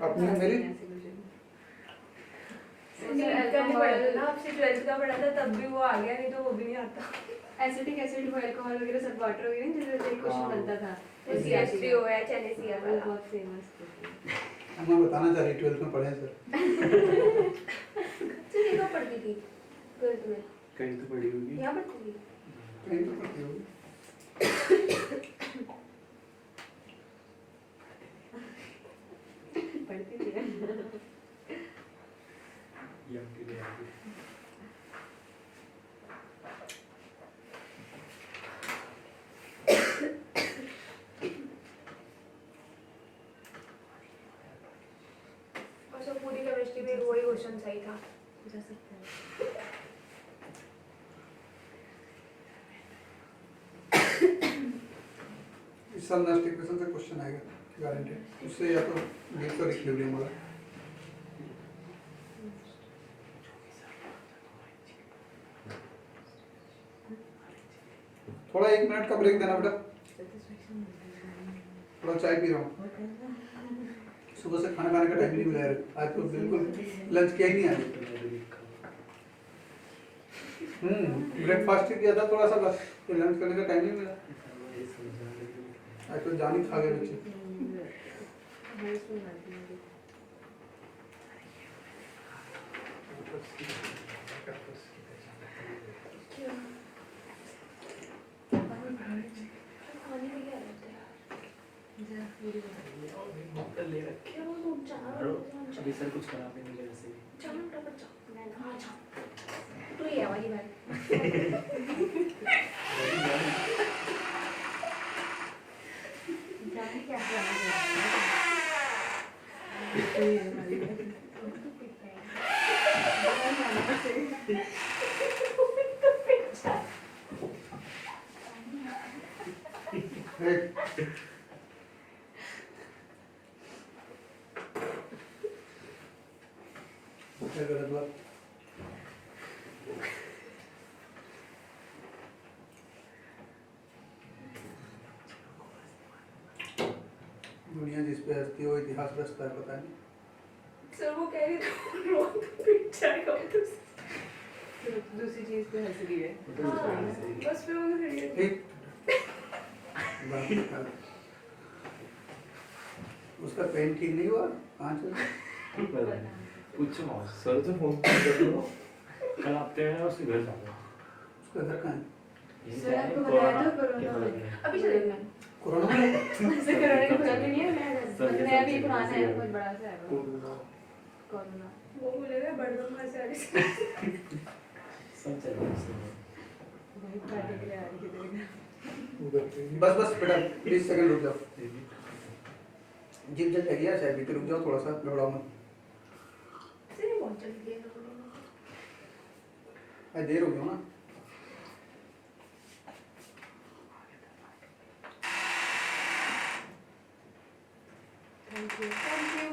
अपनी मेरी करने पड़ा था ना, आपसे 12th का पढ़ा था तब भी वो आ गया, नहीं तो वो भी नहीं आता। एसिटिक एसिड वो अल्कोहल वगैरह सब वाटर वगैरह जिससे एक क्वेश्चन बनता था। एससी हो या NaCl वाला बहुत फेमस क्वेश्चन। मैं बताना चाह रही 12th में पढ़े सर। ये कब पढ़ती थी 12th में? कहीं तो पढ़ी होगी। यहाँ पढ़ती थी? कहीं तो पढ़ती होगी। पढ़ती थी। ये आपके लिए आगे। और सब पूरी केमिस्ट्री में वही क्वेश्चन सही था। जा सकते हैं। इस साल नेक्स्ट इक्वेशन से क्वेश्चन आएगा गारंटेड, उससे या तो लीड का इक्विलिब्रियम होगा। थोड़ा 1 मिनट का ब्रेक देना बेटा, थोड़ा चाय पी रहा हूँ। सुबह से खाना खाने का टाइम नहीं मिला है, आज तो बिल्कुल लंच किया ही नहीं आज। ब्रेकफास्ट ही किया था थोड़ा सा बस, लंच करने का टाइम नहीं मिला। आज तो जान ही खा गए बच्चे। ले रखे अभी सर कुछ खराब नहीं मुझे ऐसे ही। तो ये वाली बात जाने क्या गलत बात। दुनिया जिस पे हंसती है वो इतिहास रचता है, पता नहीं। सर वो कह रही थी रोज पिट जाएगा दूसरी चीज पे हंस रही है। बस पे वो खड़ी है। ठीक बात निकाल। उसका पेन ठीक नहीं हुआ, कहाँ चल पूछो सर से फोन कर दो। कल आते हैं उसके घर जाते हैं। उसका घर कहाँ है? सर आपको बताया था कोरोना अभी चलेगा। कोरोना में वैसे कोरोना की पुरानी नहीं है, मैं अभी पुराना है, बहुत बड़ा सा है कोरोना। वो बोलेगा बड़दम कहाँ से आ रही है? सब चलेगा वही बैठे के लिए आ रही है। बस बस बेटा 20 सेकंड रुक जाओ। जिम जल जाएगी यार, शायद भी रुक जाओ थोड़ा सा, घबराओ मत। सिर्फ बहुत जल्दी है आज देर हो गया ना। Thank you thank you.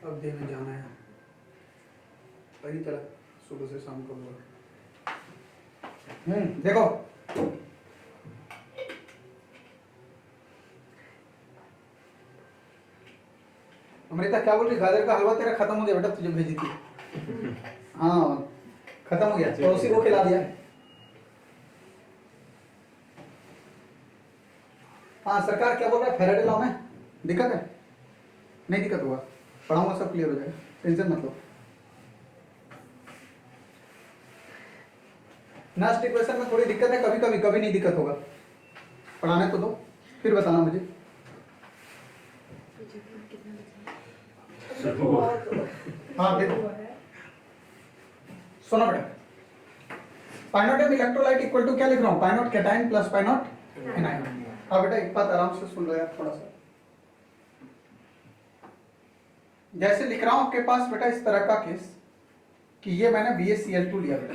अब देने जाना है, वही तरह सुबह से शाम को हुआ। देखो अमृता क्या बोल रही, गाजर का हलवा तेरा खत्म हो गया बेटा, तुझे भेजी थी। हाँ खत्म हो गया, तो उसी को खिला दिया। हाँ सरकार क्या बोल रहा है, फेराडे लॉ में दिक्कत है? नहीं दिक्कत होगा, पढ़ाऊंगा सब क्लियर हो जाएगा, टेंशन मत लो। नेक्स्ट इक्वेशन में थोड़ी दिक्कत है, कभी कभी कभी नहीं दिक्कत होगा, पढ़ाने तो दो फिर बताना मुझे। हाँ देखो सुनो बेटा, pi naught m electrolyte equal to क्या लिख रहा हूँ, pi naught cation plus pi naught anion. अब बेटा एक बात आराम से सुन लो यार थोड़ा सा, जैसे लिख रहा हूं आपके पास बेटा इस तरह का केस कि ये मैंने BaCl2 लिया बेटा,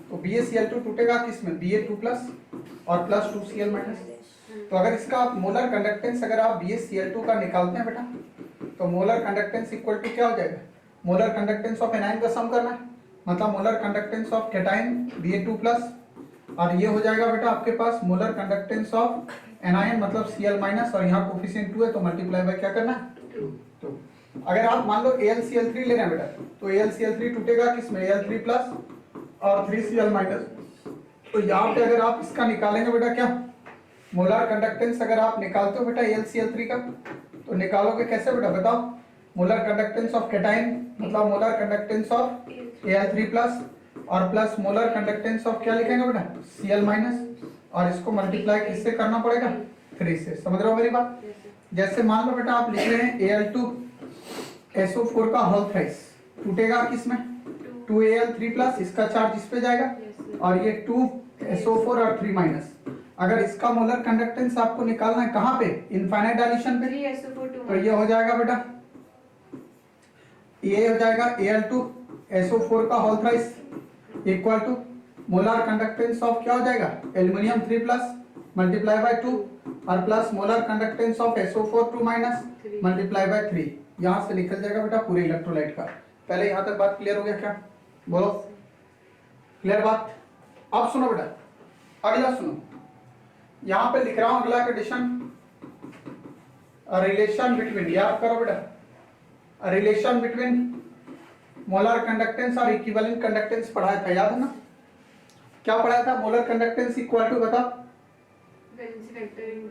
तो BaCl2 टूटेगा किस में, Ba2 प्लस और प्लस 2Cl माइनस। तो अगर इसका आप मोलर कंडक्टेंस अगर आप BaCl2 का निकालते हैं बेटा, तो मोलर कंडक्टेंस इक्वल टू क्या हो जाएगा, मोलर कंडक्टेंस ऑफ एनायन का सम करना है, मतलब molar conductance of cation Ba2 plus, और ये हो जाएगा बेटा आपके पास मोलर कंडक्टेंस ऑफ एनायन मतलब Cl माइनस, और यहाँ कोफिशिएंट 2 है तो मल्टीप्लाई बाय क्या करना है 2। अगर आप मान लो AlCl3 ले रहे हैं बेटा, तो AlCl3 टूटेगा किसमें, Al3 प्लस और 3Cl माइनस। तो यहाँ पे अगर आप इसका निकालेंगे बेटा क्या, मोलर कंडक्टेंस अगर आप निकालते हो बेटा AlCl3 का, तो निकालोगे कैसे बेटा बताओ, मोलर कंडक्टेंस ऑफ कैटायन मतलब molar conductance of Al3 plus और प्लस मोलर कंडक्टेंस ऑफ क्या लिखेंगे बेटा Cl माइनस, और इसको मल्टीप्लाई किससे करना पड़ेगा 3 से। समझ रहे हो मेरी बात। जैसे मान लो बेटा आप लिख रहे हैं Al2SO4 का होल थ्राइस टूटेगा किसमें 2Al3 प्लस, इसका चार्ज इस पे जाएगा और ये 2SO4 और 3 माइनस। अगर इसका मोलर कंडक्टेंस आपको निकालना है कहाँ पे, इनफाइनाइट डायल्यूशन पे, तो ये हो जाएगा बेटा, ये हो जाएगा Al2SO4 का whole thrice equal to molar conductance of क्या हो जाएगा एल्युमिनियम 3 प्लस मल्टीप्लाई बाय 2 और plus molar conductance of SO4 2 minus multiply by 3। यहां से निकल जाएगा बेटा पूरे इलेक्ट्रोलाइट का। पहले यहां तक बात क्लियर हो गया क्या, बोलो क्लियर बात। अब सुनो बेटा, अगला सुनो, यहां पे लिख रहा हूं अगला कंडीशन, रिलेशन बिटवीन, याद करो बेटा, रिलेशन बिटवीन मोलर कंडक्टेंस और इक्विवेलेंट कंडक्टेंस पढ़ाया था, याद है ना, क्या पढ़ाया था, मोलर कंडक्टेंस इक्वल टू बता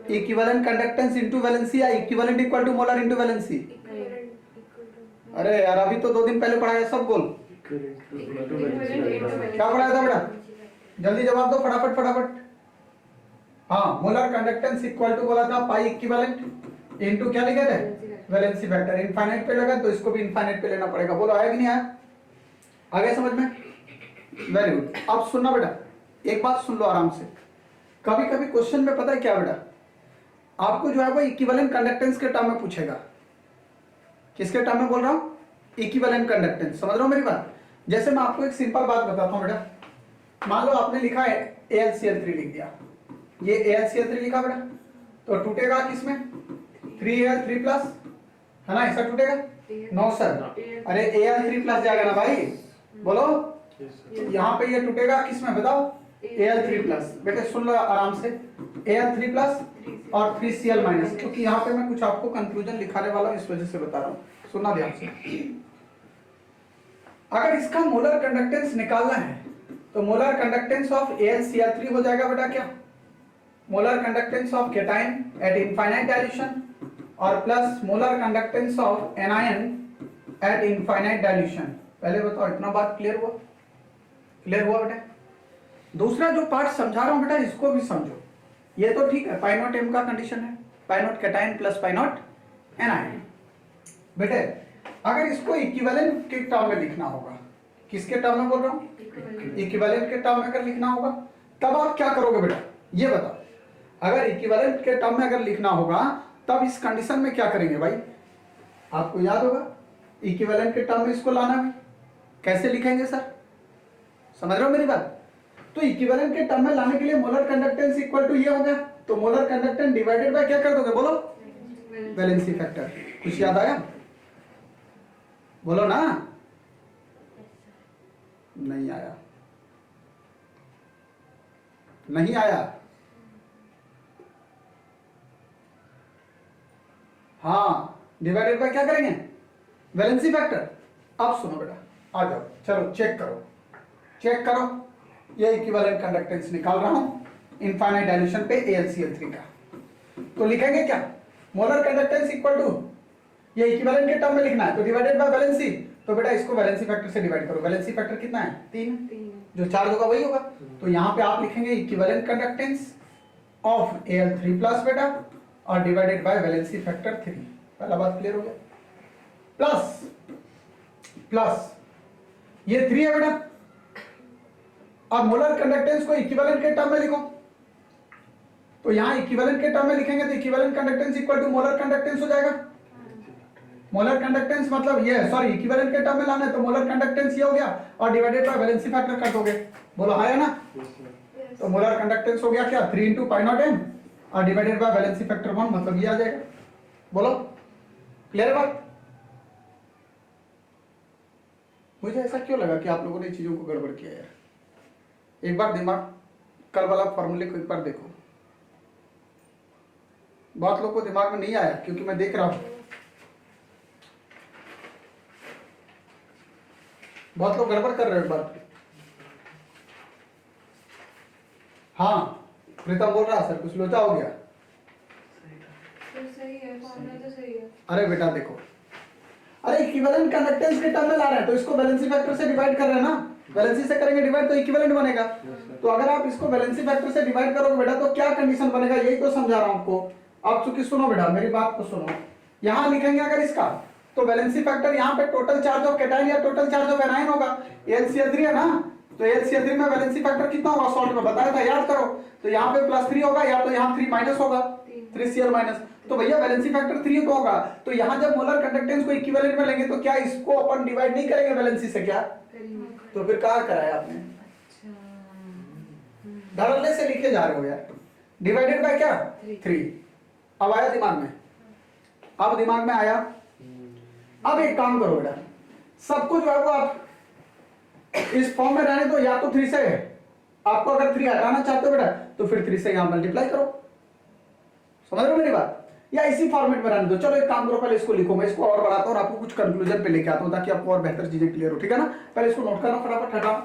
इक्विवेलेंट कंडक्टेंस इनटू वैलेंसी या equivalent equal to molar into valency. अरे यार अभी तो 2 दिन पहले पढ़ाया, सब बोल क्या पढ़ाया था बेटा, जल्दी जवाब दो फटाफट फटाफट। हाँ, मोलर कंडक्टेंस इक्वल टू बोला था पाई इक्विवेलेंट इनटू क्या लिखे थे वैलेंसी फैक्टर। इनफाइनाइट पे लगा तो इसको भी इनफाइनाइट पे लेना पड़ेगा। बोलो आया कि नहीं आया, आ गया समझ में, वेरी गुड। अब सुनना बेटा, एक बात सुन लो आराम से, कभी कभी क्वेश्चन में पता है क्या बेटा, आपको जो है वो इक्विवेलेंट कंडक्टेंस के टर्म में पूछेगा। किसके टर्म में बोल रहा हूं, इक्विवेलेंट कंडक्टेंस। समझ रहे हो मेरी बात। जैसे मैं आपको एक सिंपल बात बताता हूं बेटा, मान लो आपने लिखा है AlCl3 लिख दिया, ये AlCl3 लिखा बेटा, तो टूटेगा किसमें 3Al3 प्लस, है ना, ऐसा टूटेगा, नो सर, अरे Al3 प्लस जाएगा ना भाई, बोलो यहाँ पे ये टूटेगा किसमें बताओ Al3 प्लस। बेटे सुन लो आराम से, Al3 प्लस और 3Cl माइनस, क्योंकि यहाँ पे मैं कुछ आपको कंक्लूजन लिखाने वाला हूँ, इस वजह से बता रहा हूँ, सुनना ध्यान से। अगर इसका मोलर कंडक्टेंस निकालना है तो मोलर कंडक्टेंस ऑफ AlCl3 हो जाएगा बेटा क्या, molar conductance of cation at infinite dilution और plus molar conductance of anion at infinite dilution. पहले बताओ इतना बात क्लियर हुआ, क्लियर हुआ बेटा। दूसरा जो पार्ट समझा रहा हूं बेटा इसको भी समझो, ये तो ठीक है, पाई नॉट एम का कंडीशन है, pi naught cation plus pi naught anion. बेटे अगर इसको इक्विवेलेंट के टर्म में लिखना होगा, किसके टर्म में बोल रहा हूं, इक्विवेलेंट के टर्म में अगर लिखना होगा तब आप क्या करोगे बेटा, ये बताओ। अगर इक्विवेलेंट के टर्म में अगर लिखना होगा तब इस कंडीशन में क्या करेंगे भाई, आपको याद होगा, इक्विवेलेंट के टर्म में इसको लाना है, कैसे लिखेंगे सर, समझ रहे हो मेरी बात। तो इक्विवेलेंट के टर्म में लाने के लिए मोलर कंडक्टेंस इक्वल टू ये हो गया, तो मोलर कंडक्टेंस डिवाइडेड बाय क्या कर दोगे, बोलो वैलेंसी फैक्टर। कुछ याद आया, बोलो ना, नहीं आया, नहीं आया, हाँ डिवाइडेड बाय क्या करेंगे, वैलेंसी फैक्टर। अब सुनो बेटा, आ जाओ, चलो चेक करो, चेक करो, ये इक्विवेलेंट कंडक्टेंस निकाल रहा हूं इनफाइनाइट डाइल्यूशन पे AlCl3 का। तो लिखेंगे क्या, मोलर कंडक्टेंस इक्वल टू, ये इक्विवेलेंट के टर्म में लिखना है तो डिवाइडेड बाय वैलेंसी, तो बेटा इसको वैलेंसी फैक्टर से डिवाइड करो। वैलेंसी फैक्टर कितना है 3, जो चार्ज होगा वही होगा। तो यहाँ पे आप लिखेंगे equivalent conductance of Al3 plus बेटा और डिवाइडेड बाय वैलेंसी फैक्टर 3। पहला बात क्लियर हो गया। प्लस प्लस ये 3 है बेटा, अब मोलर कंडक्टेंस को इक्विवेलेंट के टर्म में लिखो, तो यहां इक्विवेलेंट के टर्म में लिखेंगे तो equivalent conductance equal to molar conductance हो जाएगा। मोलर कंडक्टेंस मतलब ये, सॉरी इक्विवेलेंट के टर्म में लाना है तो मोलर कंडक्टेंस ये हो गया और divided by valency factor cut हो गए। बोलो हाँ या ना? तो मोलर कंडक्टेंस हो गया क्या 3 into पाई नॉट n और डिवाइडेड बाय वैलेंसी फैक्टर 1, मतलब ये आ जाएगा। बोलो क्लियर है बात? मुझे ऐसा क्यों लगा कि आप लोगों ने चीजों को गड़बड़ किया यार? एक बार दिमाग कल वाला फॉर्मूले को एक बार देखो। बहुत लोगों को दिमाग में नहीं आया क्योंकि मैं देख रहा हूं बहुत लोग गड़बड़ कर रहे हो एक बार। हाँ प्रीतम बोल रहा सर कुछ लोचा हो गया। तो सही है, फॉर्मूला तो सही है। अरे बेटा देखो, अरे इक्विवेलेंट कंडक्टेंस के टर्म में ला रहे हैं तो इसको वैलेंसी फैक्टर से डिवाइड कर रहे हैं ना, वैलेंसी से करेंगे डिवाइड तो इक्विवेलेंट बनेगा। तो अगर आप इसको वैलेंसी फैक्टर से डिवाइड करोगे बेटा तो क्या कंडीशन बनेगा, यही तो समझा रहा हूं आपको। आप चूंकि सुनो बेटा मेरी बात को सुनो, यहां लिखेंगे अगर इसका तो वैलेंसी फैक्टर यहाँ पे टोटल चार्ज ऑफ कैटायन या टोटल चार्ज ऑफ एनायन होगा, LCl3 है ना, तो LCl3 में वैलेंसी फैक्टर कितना होगा, सॉल्ट में बताया था याद करो। तो यहाँ पे +3 होगा या तो यहाँ 3 माइनस होगा, 3Cl-, तो भैया वैलेंसी फैक्टर 3 तो होगा। तो यहाँ जब मोलर कंडक्टेंस को इक्विवेलेंट में लेंगे तो क्या इसको अपन डिवाइड नहीं करेंगे वैलेंसी से क्या? तो फिर कहा कराया आपने, धड़ल्ले से लिखे जा रहे हो यार। डिवाइडेड बाय क्या 3। अब आया दिमाग में, अब दिमाग में आया। अब एक काम करो बेटा, सबको जो है वो आप इस फॉर्म में रहने दो, या तो 3 से आपको अगर 3 हटाना चाहते हो बेटा तो फिर 3 से यहां मल्टीप्लाई करो, समझ रहे हो मेरी बात, या इसी फॉर्मेट में रहने दो। चलो एक काम करो, पहले इसको लिखो, मैं इसको और बढ़ाता हूं और आपको कुछ कंक्लूजन पे लेके आता हूं ताकि आपको और बेहतर चीजें क्लियर हो, ठीक है ना। पहले इसको नोट करना, फटाफट हटाओ,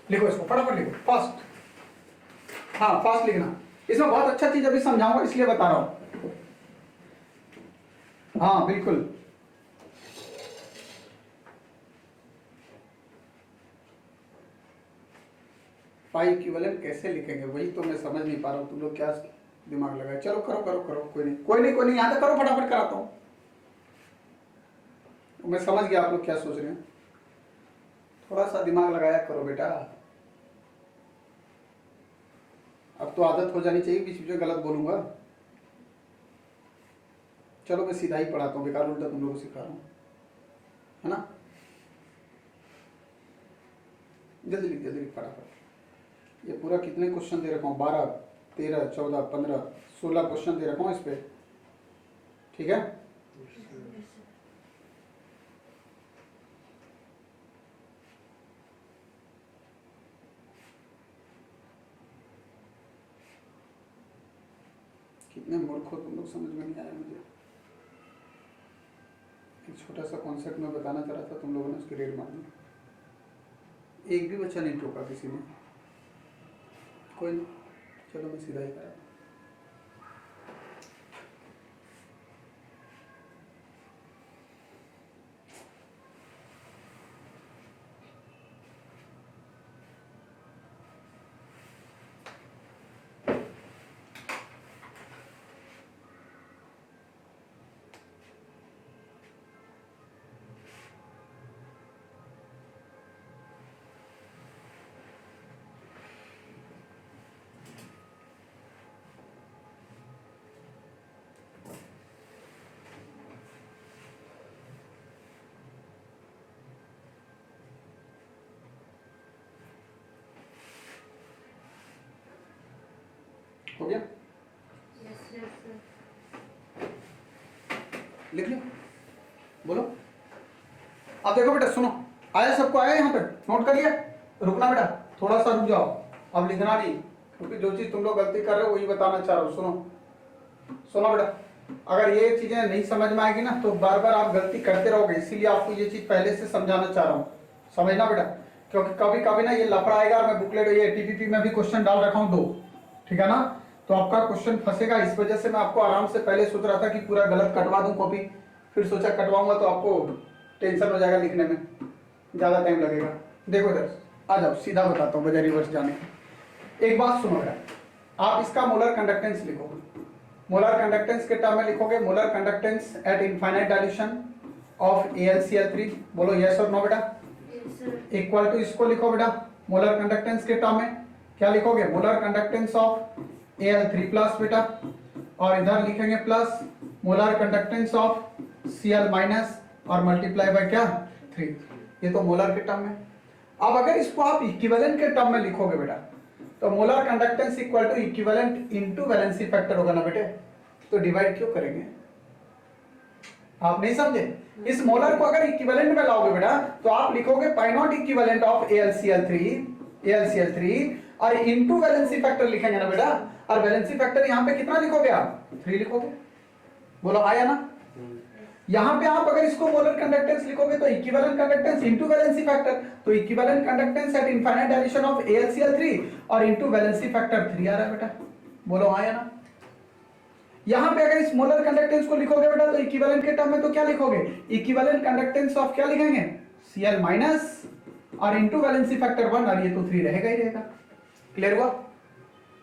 लिखो इसको, फटाफट लिखो फास्ट। हाँ फास्ट लिखना, इसमें बहुत अच्छा चीज अभी समझाऊंगा इसलिए बता रहा हूं। हाँ बिल्कुल, पाई इक्विवेलेंट कैसे लिखेंगे वही तो मैं समझ नहीं पा रहा हूं, तुम लोग क्या दिमाग लगाए। चलो करो करो करो, कोई नहीं कोई नहीं कोई नहीं, यहां तक करो, फटाफट कराता हूं। मैं समझ गया आप लोग क्या सोच रहे हैं, थोड़ा सा दिमाग लगाया करो बेटा। अब तो आदत हो जानी चाहिए, बीच बीच में गलत बोलूंगा। चलो मैं सीधा ही पढ़ाता हूँ, बेकार उल्टा तुम लोगों को सिखा रहा हूँ, है ना। जल्दी लिख जल्दी लिख फटाफट। ये पूरा कितने क्वेश्चन दे रखा हूँ, 12 13 14 15 16 क्वेश्चन दे रखा हूँ इस पे, ठीक है। कितने मूर्ख हो तुम लोग, समझ में नहीं आया मुझे। एक छोटा सा कॉन्सेप्ट मैं बताना चाह रहा था, तुम लोगों ने उसकी रेड मार दी। एक भी बच्चा नहीं टोका किसी ने, कोई नहीं। चलो मैं सीधा ही करा। हो गया, लिख लो, बोलो। अब देखो बेटा सुनो, आया सबको, आया यहाँ पे, नोट कर लिया। रुकना बेटा, थोड़ा सा रुक जाओ, अब लिखना नहीं, क्योंकि जो चीज तुम लोग गलती कर रहे हो वही बताना चाह रहा हूँ। सुनो सुनो बेटा, अगर ये चीजें नहीं समझ में आएगी ना तो बार बार आप गलती करते रहोगे, इसीलिए आपको ये चीज पहले से समझाना चाह रहा हूँ, समझना बेटा। क्योंकि कभी कभी ना ये लफड़ा आएगा, और मैं बुकलेट ये टीपीपी में भी क्वेश्चन डाल रखा हूँ 2, ठीक है ना, तो आपका क्वेश्चन फंसेगा। इस वजह से मैं आपको आराम से पहले सोच रहा था कि पूरा गलत कटवा दूं कॉपी, फिर सोचा कटवाऊंगा तो आपको टेंशन हो जाएगा, लिखने में ज्यादा टाइम लगेगा। देखो इधर आ जाओ, सीधा बताता हूँ बजाय रिवर्स जाने की। एक बात सुनो बेटा, आप इसका मोलर कंडक्टेंस लिखो, मोलर कंडक्टेंस के टर्म में लिखोगे molar conductance at infinite dilution of AlCl3, बोलो यस और नो बेटा, इक्वल टू इसको लिखो बेटा मोलर कंडक्टेंस के टर्म में क्या लिखोगे, molar conductance of Al3 plus बेटा, और इधर लिखेंगे plus molar conductance of Cl minus और मल्टीप्लाई बाय क्या 3। ये तो मोलर के टर्म में। अब अगर इसको आप इक्विवेलेंट के टर्म में लिखोगे बेटा, तो molar conductance equal to equivalent into valency factor होगा ना बेटे, तो डिवाइड क्यों करेंगे, आप नहीं समझे। इस मोलर को अगर इक्विवेलेंट में लाओगे बेटा, तो आप लिखोगे pi naught equivalent of AlCl3 और इनटू वैलेंसी फैक्टर लिखेंगे ना बेटा, और वैलेंसी फैक्टर यहां पे कितना लिखोगे आप 3 लिखोगे, बोलो आया ना। यहां पे आप अगर इसको मोलर कंडक्टेंस लिखोगे तो equivalent conductance into valency factor, तो equivalent conductance at infinite dilution of AlCl3 और इनटू वैलेंसी फैक्टर 3 आ रहा है बेटा, बोलो आया ना। यहां पे अगर इस मोलर कंडक्टेंस को लिखोगे बेटा, तो इक्विवेलेंट के टर्म में तो क्या लिखोगे, इक्विवेलेंट कंडक्टेंस ऑफ क्या लिखेंगे Cl माइनस और इनटू वैलेंसी फैक्टर 1, और ये तो 3 रहेगा ही रहेगा। क्लियर हुआ,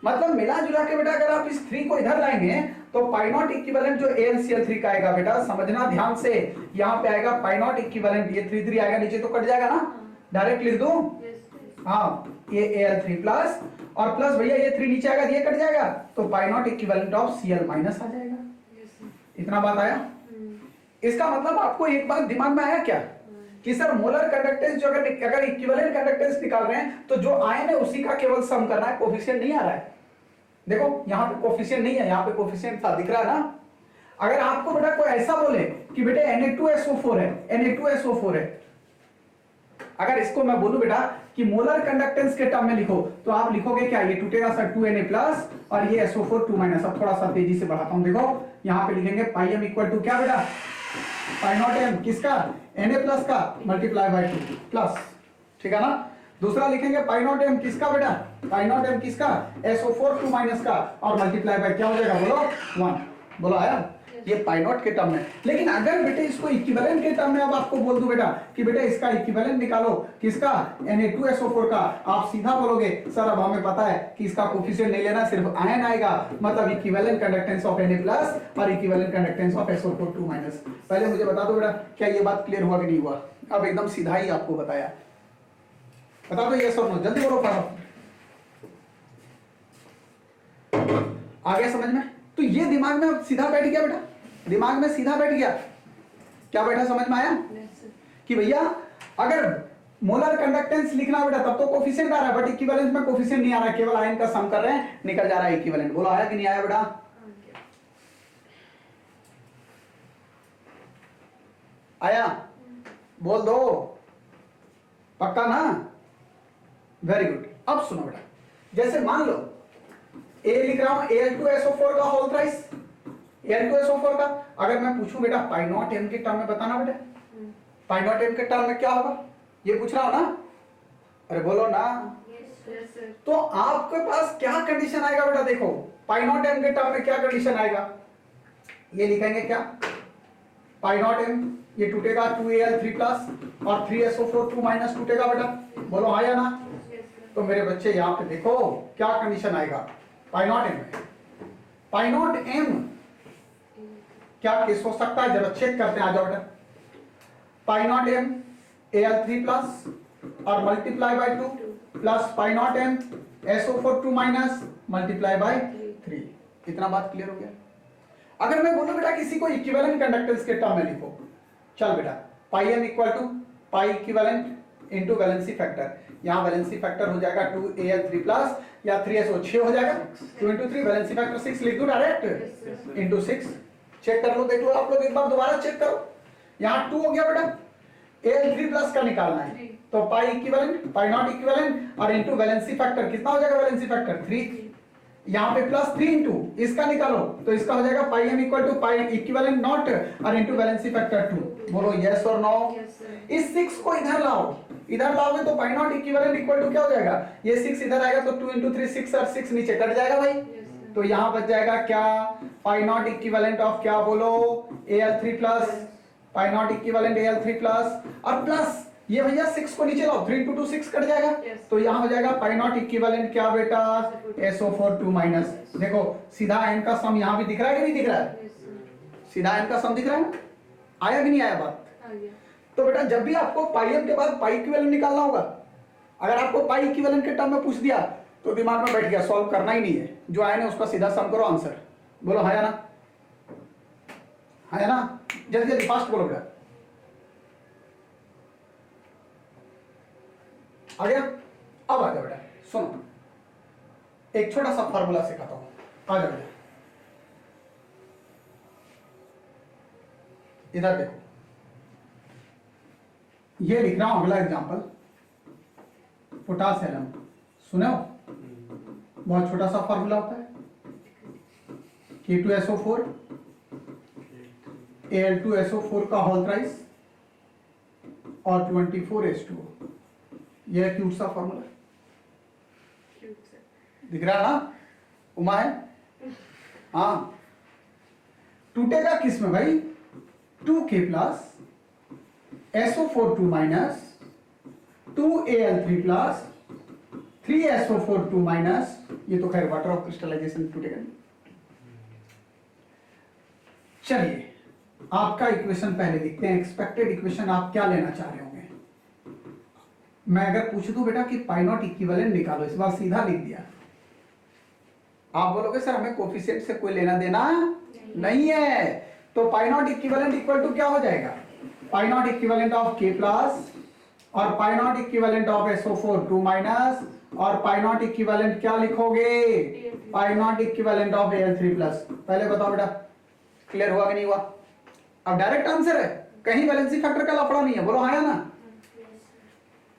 मतलब मिला जुला के बेटा अगर आप इस 3 को इधर लाएंगे तो पाई नॉट इक्विवेलेंट जो AlCl3 का आएगा बेटा, समझना ध्यान से, यहां पे आएगा पाई नॉट इक्विवेलेंट, ये 3 आएगा, नीचे तो कट जाएगा ना, डायरेक्ट लिख दूं, हाँ ये Al3 प्लस और प्लस भैया ये 3 नीचे आएगा, ये कट जाएगा, तो pi naught equivalent of Cl minus आ जाएगा। इतना बात आया। इसका मतलब आपको एक बात दिमाग में आया क्या कि सर मोलर कंडक्टेंस जो अगर इक्विवेलेंट कंडक्टेंस निकाल रहे हैं तो जो आयन है उसी का केवल सम करना है, कोफिशिएंट नहीं आ रहा है। देखो यहाँ पे कोफिशिएंट नहीं है, यहाँ पे कोफिशिएंट था, दिख रहा है ना। अगर आपको बेटा कोई ऐसा बोले कि बेटे Na2SO4 है, Na2SO4 है, अगर इसको मैं बोलूं बेटा कि मोलर कंडक्टेंस के टर्म में लिखो, तो आप लिखोगे क्या, ये टूटेगा सर 2Na प्लस और ये SO4 2 माइनस। अब थोड़ा सा तेजी से बढ़ाता हूं, देखो यहाँ पे लिखेंगे पाई m इक्वल टू क्या बेटा, पाई नॉट m किसका, Na प्लस का मल्टीप्लाई बाय 2 प्लस, ठीक है ना। दूसरा लिखेंगे पाई नॉट m किसका बेटा, पाई नॉट m किसका, SO4 2 माइनस का और मल्टीप्लाई बाय क्या हो जाएगा, बोलो 1, बोलो आया। ये पाई नॉट के टर्म में। लेकिन अगर बेटे इसको इक्विवेलेंट के टर्म में अब आपको बोल दूं बेटा कि बेटा इसका इक्विवेलेंट निकालो, किसका, Na2SO4 का, आप सीधा बोलोगे सर अब हमें पता है कि इसका कोफिशिएंट नहीं लेना, सिर्फ आयन आएगा, मतलब equivalent conductance of Na plus और equivalent conductance of SO4 2 minus. पहले मुझे बता दो बेटा क्या ये बात क्लियर हुआ कि नहीं हुआ, अब एकदम सीधा ही आपको बताया, बता दो यस और नो, जल्दी बोलो फटाफट, आ गया समझ में। तो ये दिमाग में सीधा बैठ गया बेटा, दिमाग में सीधा बैठ गया, क्या बैठा समझ में आया कि भैया अगर मोलर कंडक्टेंस लिखना बेटा तब तो कोफिशिएंट आ रहा है, बट इक्विवेलेंट में कोफिशिएंट नहीं आ रहा है, केवल आयन का सम कर रहे हैं, निकल जा रहा है इक्विवेलेंट। बोलो आया कि नहीं आया बेटा, आया, बोल दो पक्का ना, वेरी गुड। अब सुनो बेटा, जैसे मान लो A लिख रहा हूं Al2SO4 का होल थ्राइस, Al2SO4 का, अगर मैं पूछूं बेटा पाई नॉट m के टर्म में बताना बेटा, पाई नॉट m के टर्म में क्या होगा, ये पूछ रहा हूं ना, अरे बोलो ना। तो आपके पास क्या कंडीशन आएगा बेटा, देखो पाई नॉट m के टर्म में क्या कंडीशन आएगा, ये लिखेंगे क्या, पाई नॉट m ये टूटेगा 2Al3 प्लस और 3SO4 2 माइनस टूटेगा बेटा, बोलो हाँ या ना। तो मेरे बच्चे यहाँ पे देखो क्या कंडीशन आएगा, pi naught m, pi naught m क्या केस हो सकता है, जरा चेक करते हैं, आ जाओ बेटा। Pi naught m Al3 plus और multiply by 2 plus pi naught m SO4 2 minus multiply by 3, इतना बात क्लियर हो गया। अगर मैं बोलूं बेटा किसी को इक्विवेलेंट कंडक्टेंस के टर्म में लिखो, चल बेटा pi m equal to pi equivalent into valency factor, यहां वैलेंसी फैक्टर हो जाएगा 2Al3 प्लस या 3SO6 हो जाएगा, 2 into 3 वैलेंसी फैक्टर 6 लिख दूं डायरेक्ट इनटू 6, चेक कर लो, देख लो आप लोग एक बार दोबारा चेक करो, यहां 2 हो गया बेटा, Al3 प्लस का निकालना है, तो पाई इक्विवेलेंट पाई नॉट इक्विवेलेंट और इनटू वैलेंसी फैक्टर कितना हो जाएगा, वैलेंसी फैक्टर 3, यहाँ पे प्लस 3 इंटू इसका निकालो तो इसका हो जाएगा pi m equal to pi equivalent naught और इनटू वैलेंसी फैक्टर 2, बोलो यस और नो। इस 6 को इधर लाओ, इधर लाओगे तो pi naught equivalent equal to क्या हो जाएगा, ये 6 इधर आएगा तो 2 into 3 6 और 6 नीचे कट जाएगा भाई, तो यहाँ बच जाएगा क्या, पाई नॉट इक्विवेलेंट ऑफ क्या, बोलो Al3 plus, pi naught equivalent Al3 plus और प्लस ये भैया 6 को नीचे लाओ, 3 into 2 6 कट जाएगा, तो यहाँ हो जाएगा पाई नॉट इक्विवेलेंट क्या बेटा, SO4 2 माइनस। देखो सीधा n का सम यहाँ भी दिख रहा है कि नहीं दिख रहा है, सीधा n का सम दिख रहा है ना, आया कि नहीं आया बात। तो बेटा जब भी आपको पाई m के बाद पाई इक्विवेलेंट निकालना होगा अगर आपको पाई इक्विवेलेंट के टर्म में पूछ दिया तो दिमाग में बैठ गया, सॉल्व करना ही नहीं है, जो आए ना उसका सीधा सम करो आंसर। बोलो हाँ या ना, हाँ या ना, जल्दी जल्दी फास्ट बोलो बेटा। आ गया? अब आ जाओ बेटा, सुनो एक छोटा सा फॉर्मूला सिखाता हूं, आ जाओ बेटा। इधर देखो, ये लिख रहा हूं अगला एग्जांपल, पोटास एलम, सुने हो? बहुत छोटा सा फॉर्मूला होता है, K2SO4 Al2SO4 का होल थ्राइस और 24H2O, यह क्यूट सा फॉर्मूला दिख रहा है ना? उमा है? हाँ, टूटेगा किस में भाई? 2K plus SO4 2 minus 2Al3 plus 3SO4 2 minus, ये तो खैर वाटर ऑफ क्रिस्टलाइजेशन टूटेगा नहीं। चलिए आपका इक्वेशन पहले लिखते हैं, एक्सपेक्टेड इक्वेशन आप क्या लेना चाह रहे होंगे? मैं अगर पूछ दूं बेटा कि पाई नॉट इक्विवेलेंट निकालो, इस बार सीधा लिख दिया, आप बोलोगे सर हमें कोफिशिएंट से कोई लेना देना नहीं है, तो pi naught equivalent equal to क्या हो जाएगा? Pi naught equivalent of K plus और pi naught equivalent of SO4 2 minus और पाई नॉट इक्विवेलेंट क्या लिखोगे? Pi naught equivalent of Al3 plus. पहले बताओ बेटा क्लियर हुआ कि नहीं हुआ? अब डायरेक्ट आंसर है, कहीं वैलेंसी फैक्टर का लफड़ा नहीं है, बोलो हाँ या ना,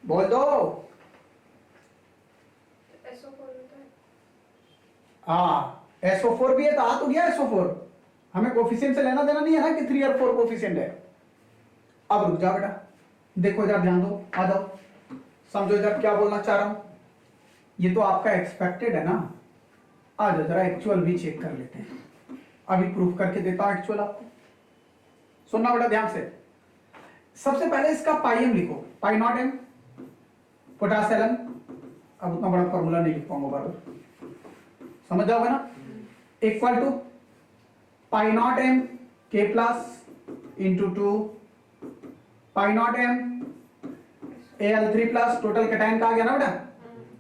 बोल दो। हाँ SO4 भी है तो आ तो गया SO4, हमें कोफिशिएंट से लेना देना नहीं है ना कि 3 और 4 कोफिशिएंट है। अब रुक जाओ बेटा, देखो इधर ध्यान दो, आ जाओ, समझो इधर क्या बोलना चाह रहा हूं। ये तो आपका एक्सपेक्टेड है ना, आ जाओ जरा एक्चुअल भी चेक कर लेते हैं, अभी प्रूफ करके देता हूं एक्चुअल आपको, सुनना बेटा ध्यान से। सबसे पहले इसका पाई एम लिखो, पाई नॉट एम पोटास एलम, अब उतना बड़ा फॉर्मूला नहीं लिख पाऊंगा बराबर, समझ जाओगे ना, equal to pi naught M K plus into 2 pi naught M Al3 plus, total cation का आ गया ना बेटा,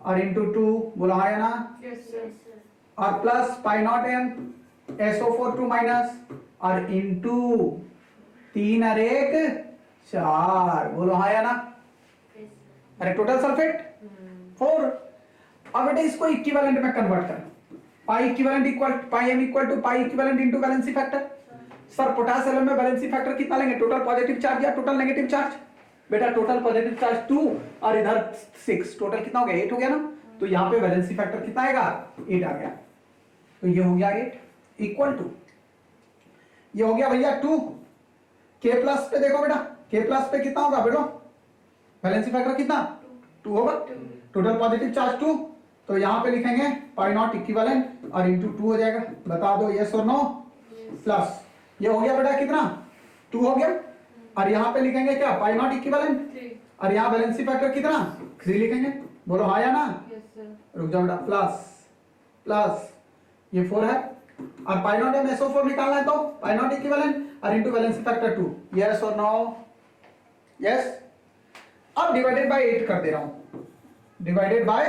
और इंटू 2, बोला हाँ या ना, और plus pi naught M SO4 2 minus और इंटू 3 और 1 4, बोलो हाँ या ना, अरे टोटल सल्फेट 4। अब बेटा इसको इक्विवेलेंट में कन्वर्ट कर, pi equivalent equal pi M equal to pi equivalent into valency factor. Sir potash alum में वैलेंसी फैक्टर कितना लेंगे? टोटल पॉजिटिव चार्ज या टोटल नेगेटिव चार्ज? बेटा टोटल पॉजिटिव चार्ज 2 और इधर 6, टोटल कितना हो गया? 8 हो गया ना, तो यहाँ पे वैलेंसी फैक्टर कितना आएगा? 8 आ गया, तो ये हो गया 8 इक्वल टू, ये हो गया भैया 2 K प्लस पे देखो बेटा, K प्लस पे कितना होगा बेटो? वैलेंसी फैक्टर कितना? 2 होगा, टोटल पॉजिटिव चार्ज 2, तो यहाँ पे लिखेंगे पाई नॉट इक्विवेलेंट और इंटू 2 हो जाएगा, बता दो यस और नो, प्लस ये हो गया बेटा कितना? 2 हो गया, और यहाँ पे लिखेंगे क्या? पाई नॉट इक्विवेलेंट, और यहाँ वैलेंसी फैक्टर कितना? 3 लिखेंगे, बोलो हाँ या ना, रुक जाओ बेटा, प्लस प्लस ये 4 है, और पाई नॉट एम SO4 निकालना है तो पाई नॉट इक्विवेलेंट और इंटू वैलेंसी फैक्टर 2, यस और नो, यस। अब डिवाइडेड बाय 8 कर दे रहा हूं, डिवाइडेड बाय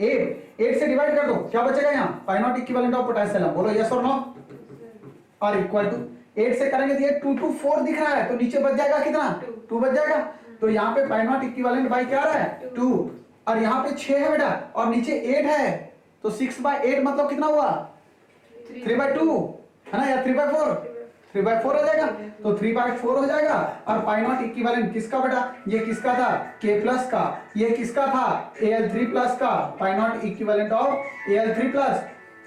8 से डिवाइड कर दो, क्या बचेगा यहाँ? पाई नॉट इक्विवेलेंट ऑफ पोटेशियम, बोलो यस और नो, और इक्वल टू 8 से करेंगे तो ये 2 to 4 दिख रहा है, तो नीचे बच जाएगा कितना? 2 बच जाएगा, तो यहाँ पे पाई नॉट इक्विवेलेंट बाय क्या आ रहा है? 2, और यहाँ पे 6 है बेटा और नीचे 8 है, तो 6/8 मतलब कितना हुआ? 3/2 है ना, या 3/4? 3/4 हो जाएगा, तो 3/4 हो जाएगा। और पाई नॉट इक्विवेलेंट किसका बेटा? ये किसका था? K प्लस का, ये किसका था? Al3 प्लस का, pi naught equivalent of Al3 plus,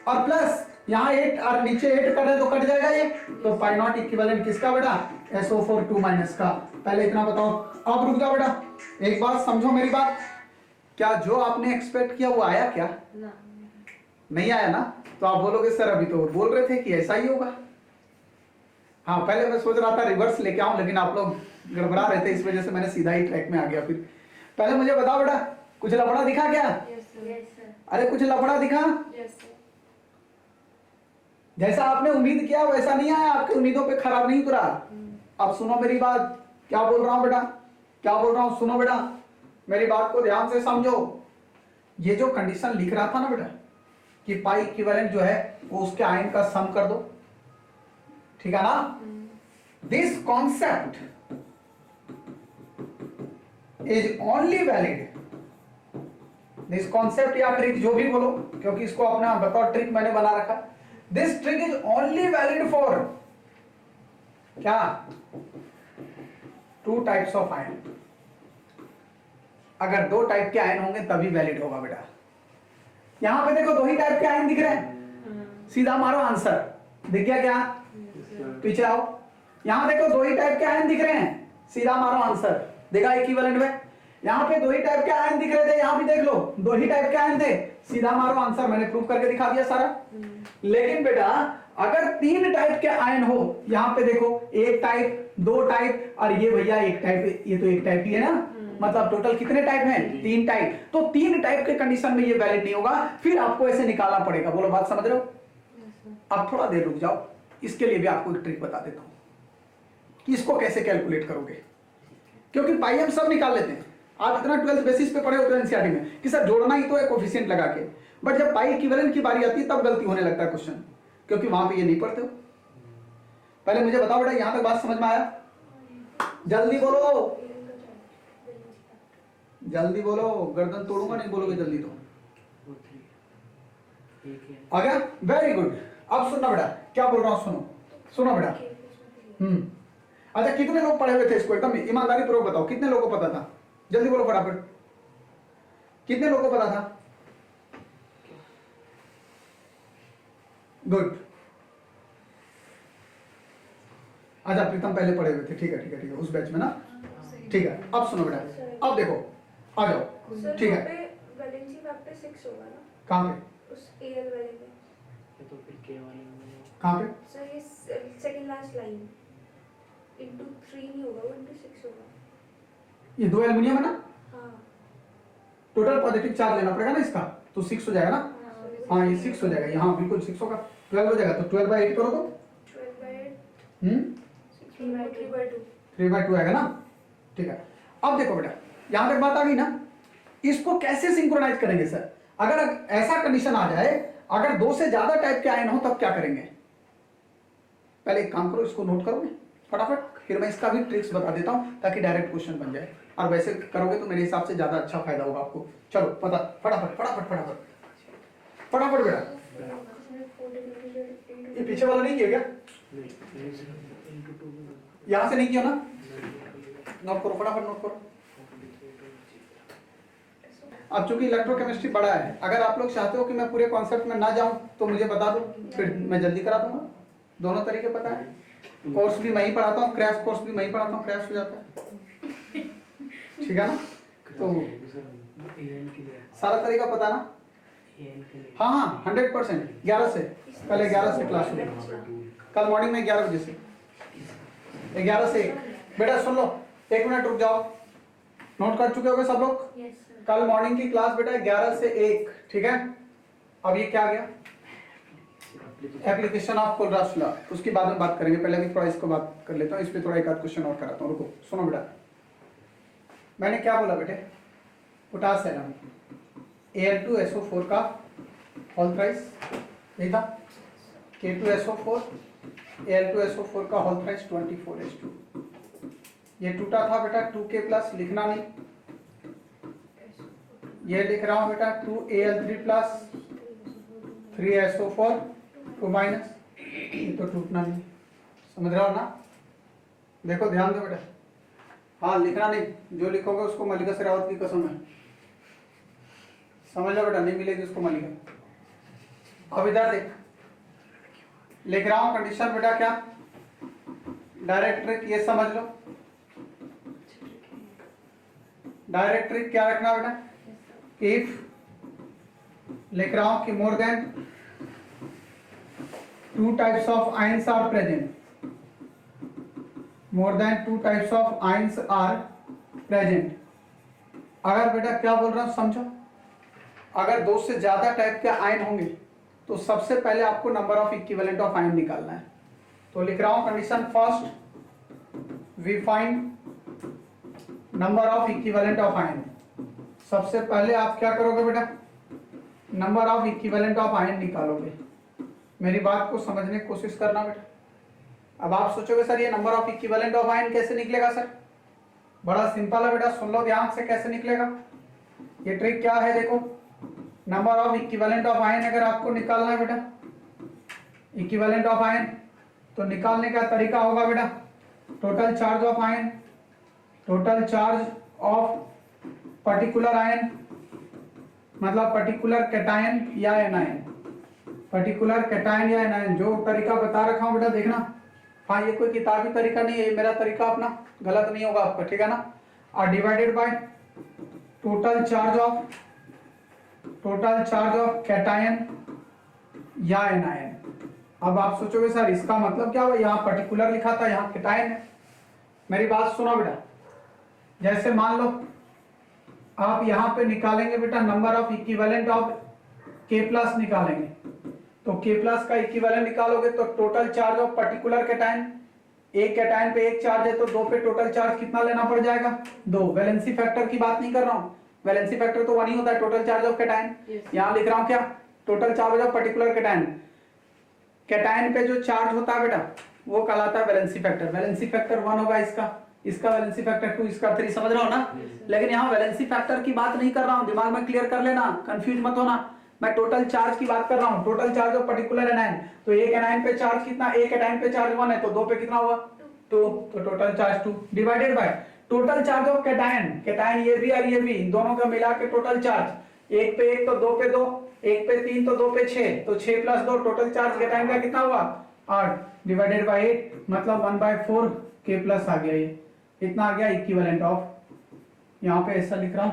और प्लस यहाँ 8 और नीचे 8 कटे तो कट जाएगा ये, तो पाई नॉट इक्विवेलेंट किसका बेटा? SO4 2 माइनस का। पहले इतना बताओ, अब रुक जाओ बेटा, एक बात समझो मेरी बात, क्या जो आपने एक्सपेक्ट किया वो आया क्या? नहीं आया ना, तो आप बोलोगे सर अभी तो बोल रहे थे कि ऐसा ही होगा। हाँ पहले मैं सोच रहा था रिवर्स लेके आऊं, लेकिन आप लोग गड़बड़ा रहे थे, इस वजह से मैंने सीधा ही ट्रैक में आ गया। फिर पहले मुझे बताओ बेटा, कुछ लफड़ा दिखा क्या? अरे कुछ लफड़ा दिखा? जैसा आपने उम्मीद किया वैसा नहीं आया, आपकी उम्मीदों पे खराब नहीं उतरा। अब सुनो मेरी बात, क्या बोल रहा हूं बेटा, क्या बोल रहा हूं, सुनो बेटा। मेरी बात को ध्यान से समझो। ये जो कंडीशन लिख रहा था ना बेटा कि पाई इक्विवेलेंट जो है वो उसके आयन का सम कर दो, ठीक है ना। This concept is only valid, this concept या ट्रिक जो भी बोलो, क्योंकि इसको अपना बताओ ट्रिक मैंने बना रखा। This trick is only valid for क्या, टू टाइप्स ऑफ आयन। अगर दो टाइप के आयन होंगे तभी वैलिड होगा बेटा। यहां पे देखो दो ही टाइप के आयन दिख रहे हैं, सीधा मारो आंसर। दिख गया क्या, पीछे आओ। यहां देखो दो ही टाइप के आयन दिख रहे हैं, सीधा मारो आंसर। देखा इक्विवेलेंट में, यहां पे दो ही टाइप के आयन दिख रहे थे, यहां भी देख लो दो ही टाइप के आयन थे, सीधा मारो आंसर। मैंने प्रूव करके दिखा दिया सारा। लेकिन बेटा अगर तीन टाइप के आयन हो, यहां पे देखो एक टाइप, दो टाइप और ये भैया एक टाइप, ये तो एक टाइप ही है ना, मतलब टोटल कितने टाइप हैं, तीन टाइप। तो तीन टाइप के कंडीशन में ये वैलिड नहीं होगा, फिर आपको ऐसे निकालना पड़ेगा। बोलो बात समझ रहे हो। अब थोड़ा देर रुक जाओ, इसके लिए भी आपको एक ट्रिक बता देता हूं कि इसको कैसे कैलकुलेट करोगे, क्योंकि पाई हम सब निकाल लेते हैं। आप इतना 12th बेसिस पे पढ़े होते हो एनसीईआरटी में कि सर जोड़ना ही तो है कोफिशिएंट लगा के, बट जब पाई इक्विवेलेंट की बारी आती है तब गलती होने लगता है क्वेश्चन, क्योंकि वहां पे ये नहीं पढ़ते हो। पहले मुझे बताओ बेटा, यहां तक बात समझ में आया? जल्दी बोलो, जल्दी बोलो, गर्दन तोड़ूंगा नहीं बोलोगे जल्दी तो। आ गया, वेरी गुड। अब सुनना बेटा, क्या बोल रहा हूं, सुनो सुनो बेटा। अच्छा कितने लोग पढ़े हुए थे इसको, एकदम ईमानदारी पूर्वक बताओ, कितने लोगों को पता था? जल्दी बोलो फटाफट, कितने लोगों को पता था? गुड। अच्छा प्रीतम पहले पढ़े हुए थे, ठीक है ठीक है ठीक है, उस बैच में ना, ठीक है। अब सुनो बेटा, अब देखो आ जाओ, ठीक है। वैलेंसी मैप पे 6 होगा ना? कहां पे? उस एल वाले पे। ये तो फिर के वाले में कहां पे? सर ये सेकंड लास्ट लाइन इनटू 3 नहीं होगा, वो इनटू 6 होगा। ये दो एल्युमिनियम है ना, हां टोटल पॉजिटिव चार्ज लेना पड़ेगा ना इसका, तो 6 हो जाएगा ना। हाँ ये 6 हो जाएगा, यहाँ बिल्कुल 6 होगा, 12 हो जाएगा। तो 12/8 करो तो 12/8 3/2 3/2 आएगा ना, ठीक है। अब देखो बेटा, यहां तक बात आ गई ना। इसको कैसे सिंक्रोनाइज करेंगे सर? अगर ऐसा कंडीशन आ जाए, अगर दो से ज्यादा टाइप के आयन हो तब क्या करेंगे? पहले एक काम करो, इसको नोट करोगे फटाफट, फिर मैं इसका भी ट्रिक्स बता देता हूं ताकि डायरेक्ट क्वेश्चन बन जाए। और वैसे करोगे तो मेरे हिसाब से ज्यादा अच्छा फायदा होगा आपको। चलो पता, फटाफट फटाफट फटाफट फटाफट बेटा। ये पीछे वाला नहीं किया क्या? यहां से नहीं किया ना, नोट करो फटाफट, नोट करो। अब चूंकि इलेक्ट्रोकेमिस्ट्री बड़ा है, अगर आप लोग चाहते हो कि मैं पूरे कॉन्सेप्ट में ना जाऊं तो मुझे बता दो, फिर मैं जल्दी करा दूंगा। दोनों तरीके पता है, कोर्स भी मैं ही पढ़ाता हूँ, क्रैश कोर्स भी मैं ही पढ़ाता हूँ, क्रैश हो जाता है, ठीक है ना। तो सारा तरीका पता ना? हाँ हाँ 100%। 11 से, कल 11 से क्लास होगी, कल मॉर्निंग में 11 बजे से, 11 से 1। बेटा सुन लो, 1 मिनट रुक जाओ, नोट कर चुके होगे सब लोग? कल मॉर्निंग की क्लास बेटा 11 से 1, ठीक है। अब ये क्या आ गया, एप्लीकेशन ऑफ कोलराज लॉ, उसके बाद में बात करेंगे। पहले भी थोड़ा इसको बात कर लेता हूँ, इस पे थोड़ा एक आध क्वेश्चन और कराता हूँ। रुको सुनो बेटा, मैंने क्या बोला बेटे, पोटास है ना, Al2SO4 का होल थ्राइस यही था, K2SO4 Al2SO4 का होल थ्राइस 24H2। ये टूटा था बेटा 2K प्लस, लिखना नहीं, ये लिख रहा हूं बेटा 2Al3 प्लस 3SO4 2 माइनस, ये तो टूटना नहीं, समझ रहा हो ना। देखो ध्यान दो बेटा, हाँ लिखना नहीं, जो लिखोगे उसको मलिका शेरावत की कसम है, समझ लो बेटा, नहीं मिलेगी उसको मलिका। अब इधर देख, लिख रहा हूं कंडीशन बेटा, क्या डायरेक्ट ट्रिक, ये समझ लो। डायरेक्ट ट्रिक क्या रखना बेटा, इफ लिख रहा हूं कि more than 2 types of ions are present, more than 2 types of ions are present. अगर बेटा क्या बोल रहा हूं समझो, अगर 2 से ज्यादा टाइप के आयन होंगे तो सबसे पहले आपको number of equivalent of ion निकालना है। तो लिख रहा हूं condition first, we find number of equivalent of ion. सबसे पहले आप क्या करोगे बेटा, number of equivalent of ion निकालोगे। मेरी बात को समझने की कोशिश करना बेटा। अब आप सोचोगे सर ये number of equivalent of ion कैसे निकलेगा सर? बड़ा सिंपल है बेटा, सुन लो ध्यान से कैसे निकलेगा। ये ट्रिक क्या है देखो, number of equivalent of ion अगर आपको निकालना है बेटा, इक्विवेलेंट ऑफ आयन, तो निकालने का तरीका होगा बेटा total charge of ion, total charge of particular ion, मतलब पर्टिकुलर कैटायन या एनायन, पर्टिकुलर कैटायन या एनायन, जो तरीका बता रखा हूं बेटा देखना। हाँ ये कोई किताबी तरीका नहीं है, ये मेरा तरीका अपना, गलत नहीं होगा आपका, ठीक है ना। और divided by total charge of cation या एनायन। अब आप सोचोगे सर इसका मतलब क्या हुआ, यहाँ पर्टिकुलर लिखा था यहाँ कैटायन है। मेरी बात सुनो बेटा, जैसे मान लो आप यहाँ पे निकालेंगे बेटा नंबर ऑफ इक्विवेलेंट ऑफ के प्लस निकालेंगे, तो के प्लस का इक्विवेलेंट निकालोगे तो total charge of particular cation, एक कैटायन पे एक चार्ज है तो दो पे टोटल चार्ज कितना लेना पड़ जाएगा, दो। वैलेंसी फैक्टर की बात नहीं कर रहा हूँ, वैलेंसी फैक्टर तो वन ही होता है टोटल चार्ज ऑफ कैटायन। यहाँ लिख रहा हूँ क्या, total charge of particular cation. Cation पे जो चार्ज होता है बेटा वो कहलाता है वैलेंसी फैक्टर। वैलेंसी फैक्टर 1 होगा इसका वैलेंसी फैक्टर 2, इसका 3, समझ रहा हो ना। लेकिन यहाँ वैलेंसी फैक्टर की बात नहीं कर रहा हूँ, दिमाग में क्लियर कर लेना, कंफ्यूज मत होना। मैं टोटल चार्ज की बात कर रहा हूँ, total charge of particular anion. तो एक एनायन पे चार्ज कितना, एक एनायन पे चार्ज 1 है तो दो पे कितना हुआ 2, तो total charge 2 divided by total charge of cation. Cation ये भी और ये भी, इन दोनों का मिला के टोटल चार्ज, एक पे एक तो दो पे दो, एक पे 3 तो दो पे 6, तो 6 + 2 टोटल चार्ज कैटायन का कितना हुआ 8 डिवाइडेड बाय 8, मतलब 1/4 के प्लस आ गया, ये इतना आ गया इक्विवेलेंट ऑफ। यहाँ पे ऐसा लिख रहा हूं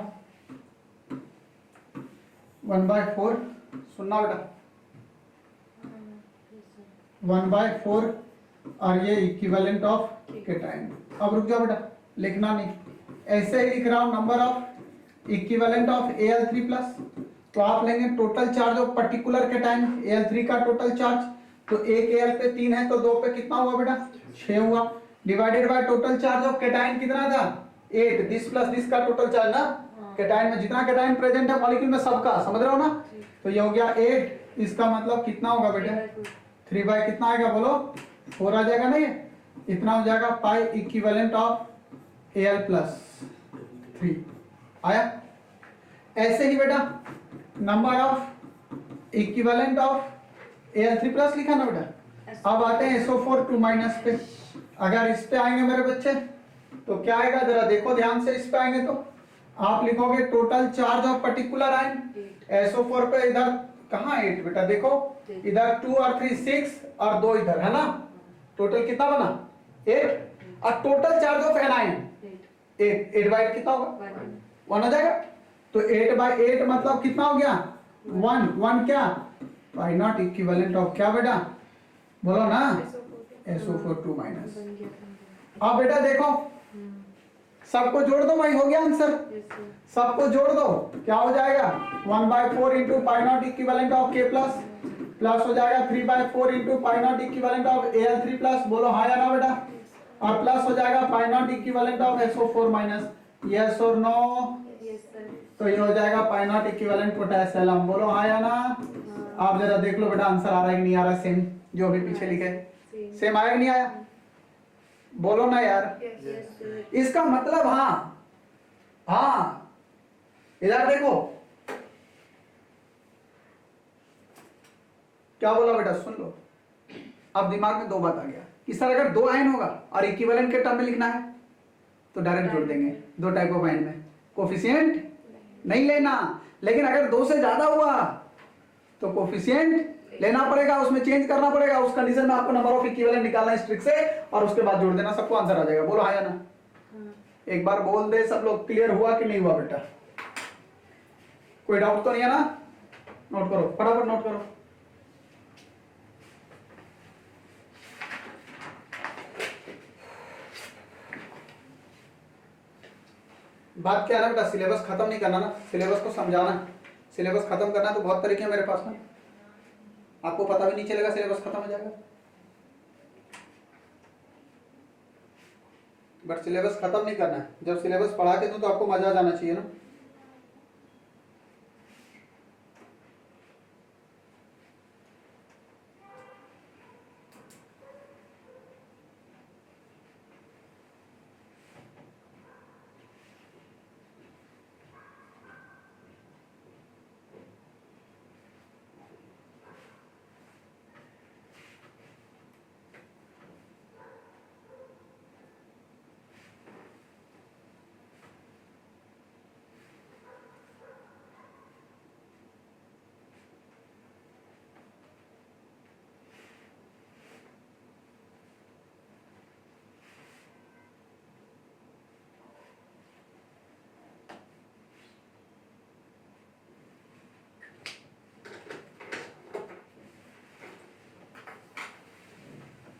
1/4, सुनना बेटा 1/4 और ये इक्विवेलेंट ऑफ कैटायन। अब रुक जाओ बेटा, लिखना नहीं, ऐसे ही लिख रहा हूं number of equivalent of Al3+। तो आप लेंगे total charge of particular cation Al3 का टोटल चार्ज, तो एक Al पे 3 है तो दो पे कितना हुआ बेटा 6 हुआ, divided by total charge of cation कितना था 8, दिस प्लस दिस का टोटल चार्ज ना, कैटायन में जितना कैटायन प्रेजेंट है मॉलिक्यूल में सबका, समझ रहे हो ना। तो ये हो गया 8, इसका मतलब कितना होगा बेटा 3 बाय कितना आएगा बोलो 4 आ जाएगा ना, ये इतना हो जाएगा पाई इक्विवेलेंट ऑफ Al+3 आया। ऐसे ही बेटा number of equivalent of Al3+ लिखा ना बेटा। अब आते हैं SO4 2- पे। अगर इस पे आएंगे मेरे बच्चे तो क्या आएगा, जरा देखो ध्यान से, इस पे आएंगे तो आप लिखोगे total charge of particular ion. SO4 पे इधर कहाँ 8 बेटा, देखो इधर 2 और 3 6 और 2 इधर है ना, टोटल कितना बना 8, और total charge of anion 8 by 8 कितना होगा 1 हो जाएगा। तो 8 बाय 8 मतलब कितना हो गया 1 क्या पाई नॉट इक्विवेलेंट ऑफ क्या बेटा बोलो ना SO4 2-। अब बेटा देखो सबको जोड़ दो भाई, हो गया आंसर, सबको जोड़ दो क्या हो जाएगा 1/4 into pi naught equivalent of K plus हो जाएगा 3/4 into pi naught equivalent of Al3+, बोलो हाँ या ना बेटा, और प्लस हो जाएगा pi naught equivalent of SO4-, yes और नो। तो ये हो जाएगा पाई नॉट इक्विवेलेंट पोटेशियम, बोलो हाँ या ना। आप जरा देख लो बेटा आंसर आ रहा है कि नहीं आ रहा, सेम जो अभी पीछे लिखे, सेम आया कि नहीं आया, बोलो ना यार। इसका मतलब हाँ इधर देखो क्या बोला बेटा, सुन लो। अब दिमाग में दो बात आ गया कि सर अगर 2 आयन होगा और इक्विवेलेंट के टर्म में लिखना है तो डायरेक्ट जोड़ देंगे, 2 टाइप ऑफ आयन में कोफिशिएंट नहीं लेना, लेकिन अगर 2 से ज्यादा हुआ तो कोफिशिएंट लेना पड़ेगा, उसमें चेंज करना पड़ेगा। उस कंडीशन में आपको नंबर ऑफ इक्विवेलेंट निकालना है ट्रिक से और उसके बाद जोड़ देना, सबको आंसर आ जाएगा, बोलो हाँ या ना। एक बार बोल दे सब लोग, क्लियर हुआ कि नहीं हुआ बेटा, कोई डाउट तो नहीं है ना। नोट करो फटाफट, नोट करो। बात क्या है ना बेटा, सिलेबस खत्म नहीं करना ना, सिलेबस को समझाना। सिलेबस खत्म करना तो बहुत तरीके हैं मेरे पास में, आपको पता भी नहीं चलेगा सिलेबस खत्म हो जाएगा, बट सिलेबस खत्म नहीं करना है। जब सिलेबस पढ़ा के दूं तो आपको मजा आ जाना चाहिए ना।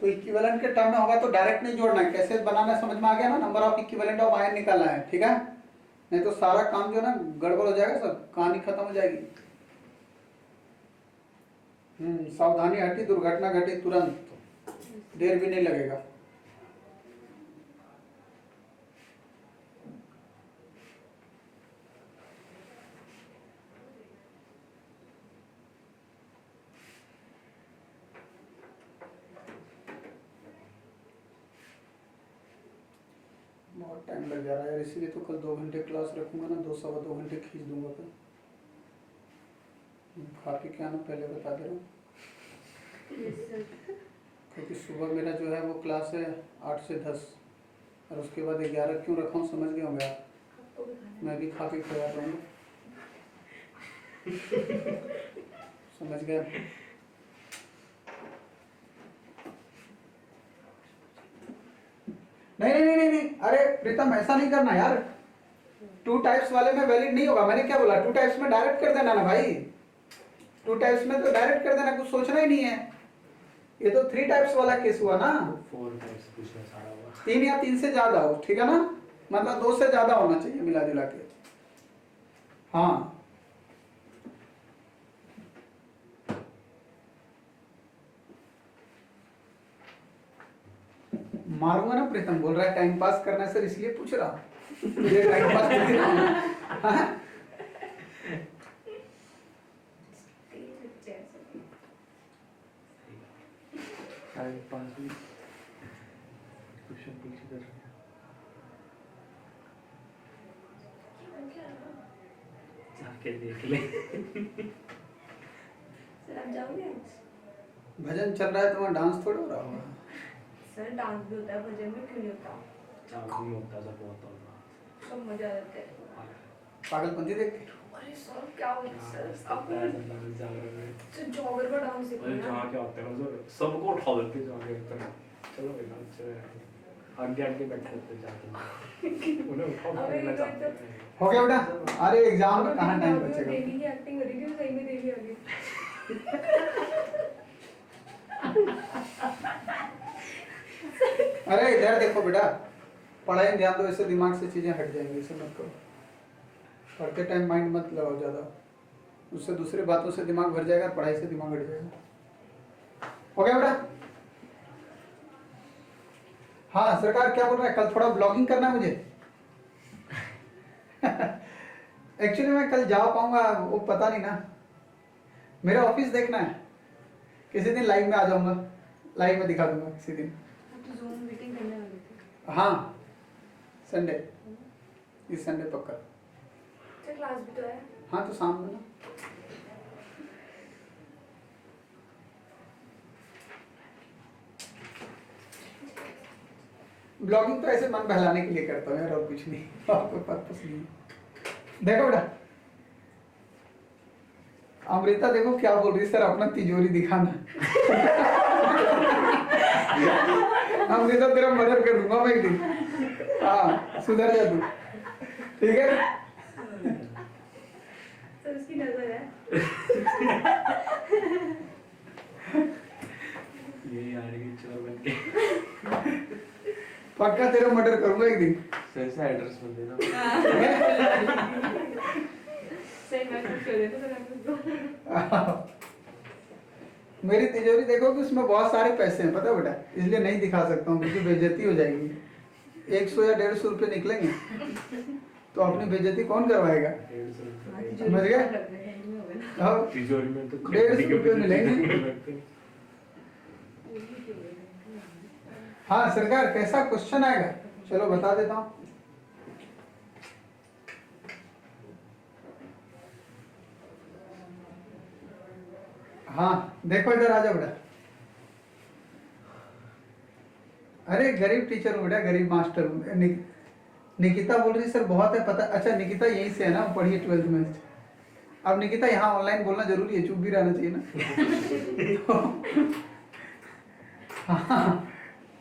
तो इक्विवेलेंट के टर्म में होगा तो डायरेक्ट नहीं जोड़ना है, कैसे बनाना है समझ में आ गया ना, number of equivalent of ion निकालना है, ठीक है, नहीं तो सारा काम जो है ना गड़बड़ हो जाएगा, सब कहानी खत्म हो जाएगी। सावधानी हटी दुर्घटना घटी तुरंत, देर भी नहीं लगेगा। बहुत टाइम लग जा रहा है यार, इसीलिए तो कल 2 घंटे क्लास रखूंगा ना, 2 घंटे खींच दूंगा कल। खा पी के आना पहले बता दे रहा हूँ, क्योंकि सुबह मेरा जो है वो क्लास है 8 से 10 और उसके बाद 11 क्यों रखा हूँ समझ गए होंगे आप, मैं भी खा के तैयार रहूँगा, समझ गए। नहीं नहीं नहीं नहीं नहीं, अरे प्रीतम ऐसा नहीं करना यार, 2 टाइप्स वाले में वैलिड नहीं होगा, मैंने क्या बोला, 2 टाइप्स में डायरेक्ट कर देना ना भाई, 2 टाइप्स में तो डायरेक्ट कर देना, कुछ सोचना ही नहीं है, ये तो 3 टाइप्स वाला केस हुआ ना, 4 टाइप्स पूछना सारा हुआ, 3 या 3 से ज्यादा हो, ठीक है ना, मतलब 2 से ज्यादा होना चाहिए मिला जुला के। हाँ मारूंगा ना, प्रीतम बोल रहा है टाइम पास करना है सर, इसलिए पूछ रहा तुझे टाइम पास करके हाँ? टाइम पास भी क्वेश्चन पूछ कर जाके देख ले। सर आप जाओगे आज? भजन चल रहा है तो वहाँ डांस थोड़ा हो रहा होगा। सर डांस भी होता है भजन में, क्यों नहीं होता? चांस नहीं होता सब बहुत होता सब मजा आ जाता है। पागलपंती देखते अरे सर क्या हो रहा है सर, आप जागरण में सर जॉगर का डांस अरे सीखना जहाँ है। के आते हैं ना सर सबको उठा देते हैं जाके एकदम चलो भाई डांस चले आगे आगे बैठे रहते हैं जाके उन्हें उठाओ अबे करना ये चाहते तो- हैं। हो गया बेटा, अरे एग्जाम में कहाँ टाइम बचेगा। देवी की एक्टिंग हो रही थी, सही में देवी आ गई। अरे इधर देखो बेटा, पढ़ाई में ध्यान दो, इससे दिमाग से चीजें हट जाएंगी, इसे मत करो, पढ़ते टाइम माइंड मत लगाओ ज्यादा, उससे दूसरी बातों से दिमाग भर जाएगा, पढ़ाई से दिमाग हट जाएगा। हो गया बेटा? हाँ सरकार क्या बोल रहा है, कल थोड़ा ब्लॉगिंग करना है मुझे। एक्चुअली मैं कल जा पाऊंगा वो पता नहीं ना, मेरा ऑफिस देखना है, किसी दिन लाइव में आ जाऊंगा, लाइव में दिखा दूंगा किसी दिन। तो जूम मीटिंग करने वाले थे। हाँ संडे, इस संडे पक्का। सर क्लास भी तो है। हाँ तो शाम में ना, ब्लॉगिंग तो ऐसे मन बहलाने के लिए करता हूँ यार, और कुछ नहीं, और कोई पर्पस नहीं है। देखो बेटा, अमृता देखो क्या बोल रही है, सर अपना तिजोरी दिखाना। अमृता तेरा मदद कर दूंगा मैं एक दिन, हाँ सुधर जा तू, ठीक है। सर उसकी नजर है। ये यार की चोर बन के पक्का तेरा मर्डर करूंगा एक दिन। सर से एड्रेस मत देना। सही मैं कुछ कर देता सर आपको। मेरी तिजोरी देखो कि उसमें बहुत सारे पैसे हैं, पता है बेटा, इसलिए नहीं दिखा सकता हूँ क्योंकि बेइज्जती हो जाएगी। 100 या 150 रुपये निकलेंगे तो अपनी बेइज्जती कौन करवाएगा, 150 समझ गए? हाँ, तिजोरी में तो 150 रुपये मिलेंगे। हाँ सरकार कैसा क्वेश्चन आएगा, चलो बता देता हूँ। हाँ देखो इधर आ जाओ बेटा, अरे गरीब टीचर हूँ बेटा, गरीब मास्टर हूँ। निकिता बोल रही सर बहुत है पता, अच्छा निकिता यहीं से है ना, पढ़ी 12th में। अब निकिता यहाँ ऑनलाइन बोलना जरूरी है, चुप भी रहना चाहिए ना। हाँ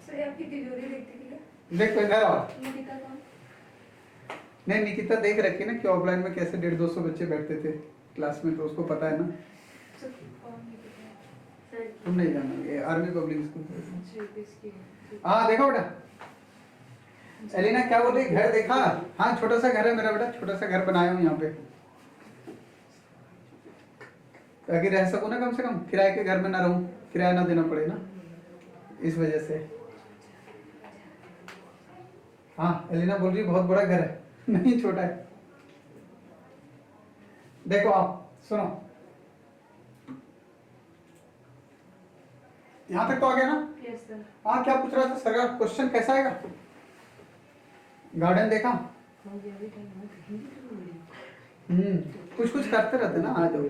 सर आपकी तिजोरी देखती थी क्या? देखो इधर आओ। निकिता कौन? नहीं निकिता देख रखी ना कि ऑफलाइन में कैसे 150-200 बच्चे बैठते थे क्लास में, तो उसको पता है ना। सर कौन निकिता? तुम नहीं जाना, ये आर्मी पब्लिक स्कूल। की हाँ देखो बेटा, एलिना क्या बोल रही है, घर देखा? हाँ छोटा सा घर है मेरा बेटा, छोटा सा घर बनाया हूँ यहाँ पे, ताकि रह सकूँ ना, कम से कम किराए के घर में ना रहूँ, किराया ना देना पड़े ना, इस वजह से। हाँ एलिना बोल रही बहुत बड़ा घर है। नहीं छोटा है। देखो आप सुनो, यहाँ तक तो आ गया ना? Yes sir. हाँ क्या पूछ रहा था सर का क्वेश्चन, कैसा आएगा? गार्डन देखा? कुछ कुछ करते रहते ना, आ जाओ।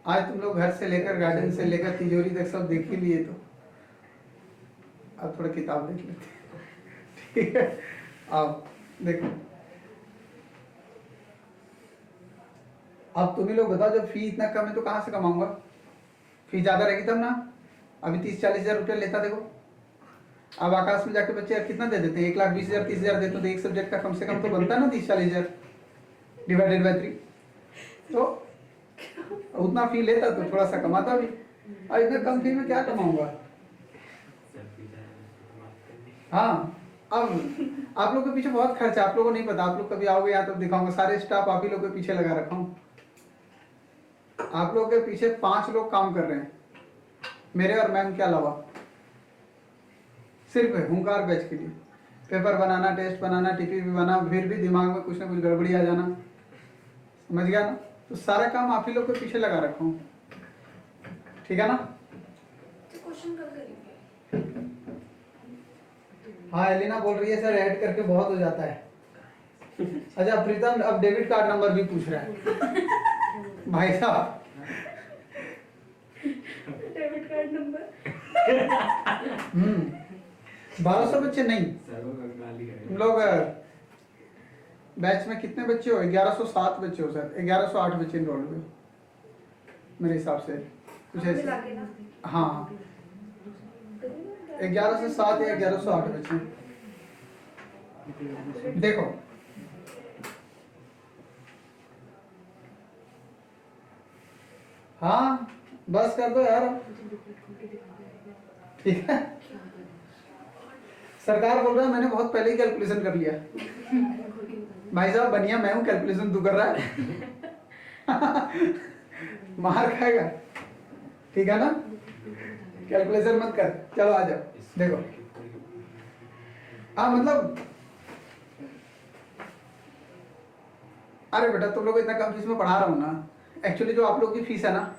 आज तुम लोग घर से लेकर गार्डन से लेकर तिजोरी तक सब देख ही लिए, तो अब थोड़ा किताब देख लेते हैं। ठीक है, आओ देखो। अब तुम ही लोग बताओ, जब फी इतना कम है तो कहाँ से कमाऊंगा? फी ज्यादा रहेगी तब ना। अभी 30-40 हजार रुपया लेता, देखो अब आकाश में जाके बच्चे कितना दे देते हैं, 1,20,000 30,000 देते, तो एक सब्जेक्ट का कम से कम तो बनता है ना 30-40 हजार डिवाइडेड बाय 3, तो उतना फी लेता तो थोड़ा सा कमाता भी। और इतना कम फी में क्या कमाऊंगा? हाँ अब आप लोग के पीछे बहुत खर्च है, आप लोगों को नहीं पता, आप लोग कभी आओगे यहाँ तब दिखाऊंगा, सारे स्टाफ आप ही लोग के पीछे लगा रखा हूँ। आप लोग के पीछे 5 लोग काम कर रहे हैं, मेरे और मैम के अलावा, सिर्फ हुंकार बैच के लिए। पेपर बनाना, टेस्ट बनाना, टीपी भी बना, फिर भी दिमाग में कुछ ना कुछ गड़बड़ी आ जाना, समझ गया ना? तो सारा काम आप ही लोग के पीछे लगा रखा हूँ, ठीक है ना? क्वेश्चन कब करेंगे? हाँ एलिना बोल रही है सर ऐड करके बहुत हो जाता है। अच्छा प्रीतम अब डेबिट कार्ड नंबर भी पूछ रहा है भाई साहब। डेबिट कार्ड नंबर 1200 बच्चे नहीं, तुम लोग बैच में कितने बच्चे हो? 1107 बच्चे हो सर, 1108 बच्चे इनरोल्ड हुए मेरे हिसाब से, कुछ ऐसे। हाँ 1107 या 1108 बच्चे। देखो हाँ बस कर दो यार, ठीक है? सरकार बोल रहा है मैंने बहुत पहले ही कैलकुलेशन कर लिया। भाई साहब बनिया मैं हूँ, कैलकुलेशन तू कर रहा है। मार खाएगा, ठीक है ना? कैलकुलेशन मत कर, चलो आ जाओ देखो। मतलब अरे बेटा तुम लोग इतना कम फीस में पढ़ा रहा हूँ ना, एक्चुअली जो आप लोग की फीस है ना,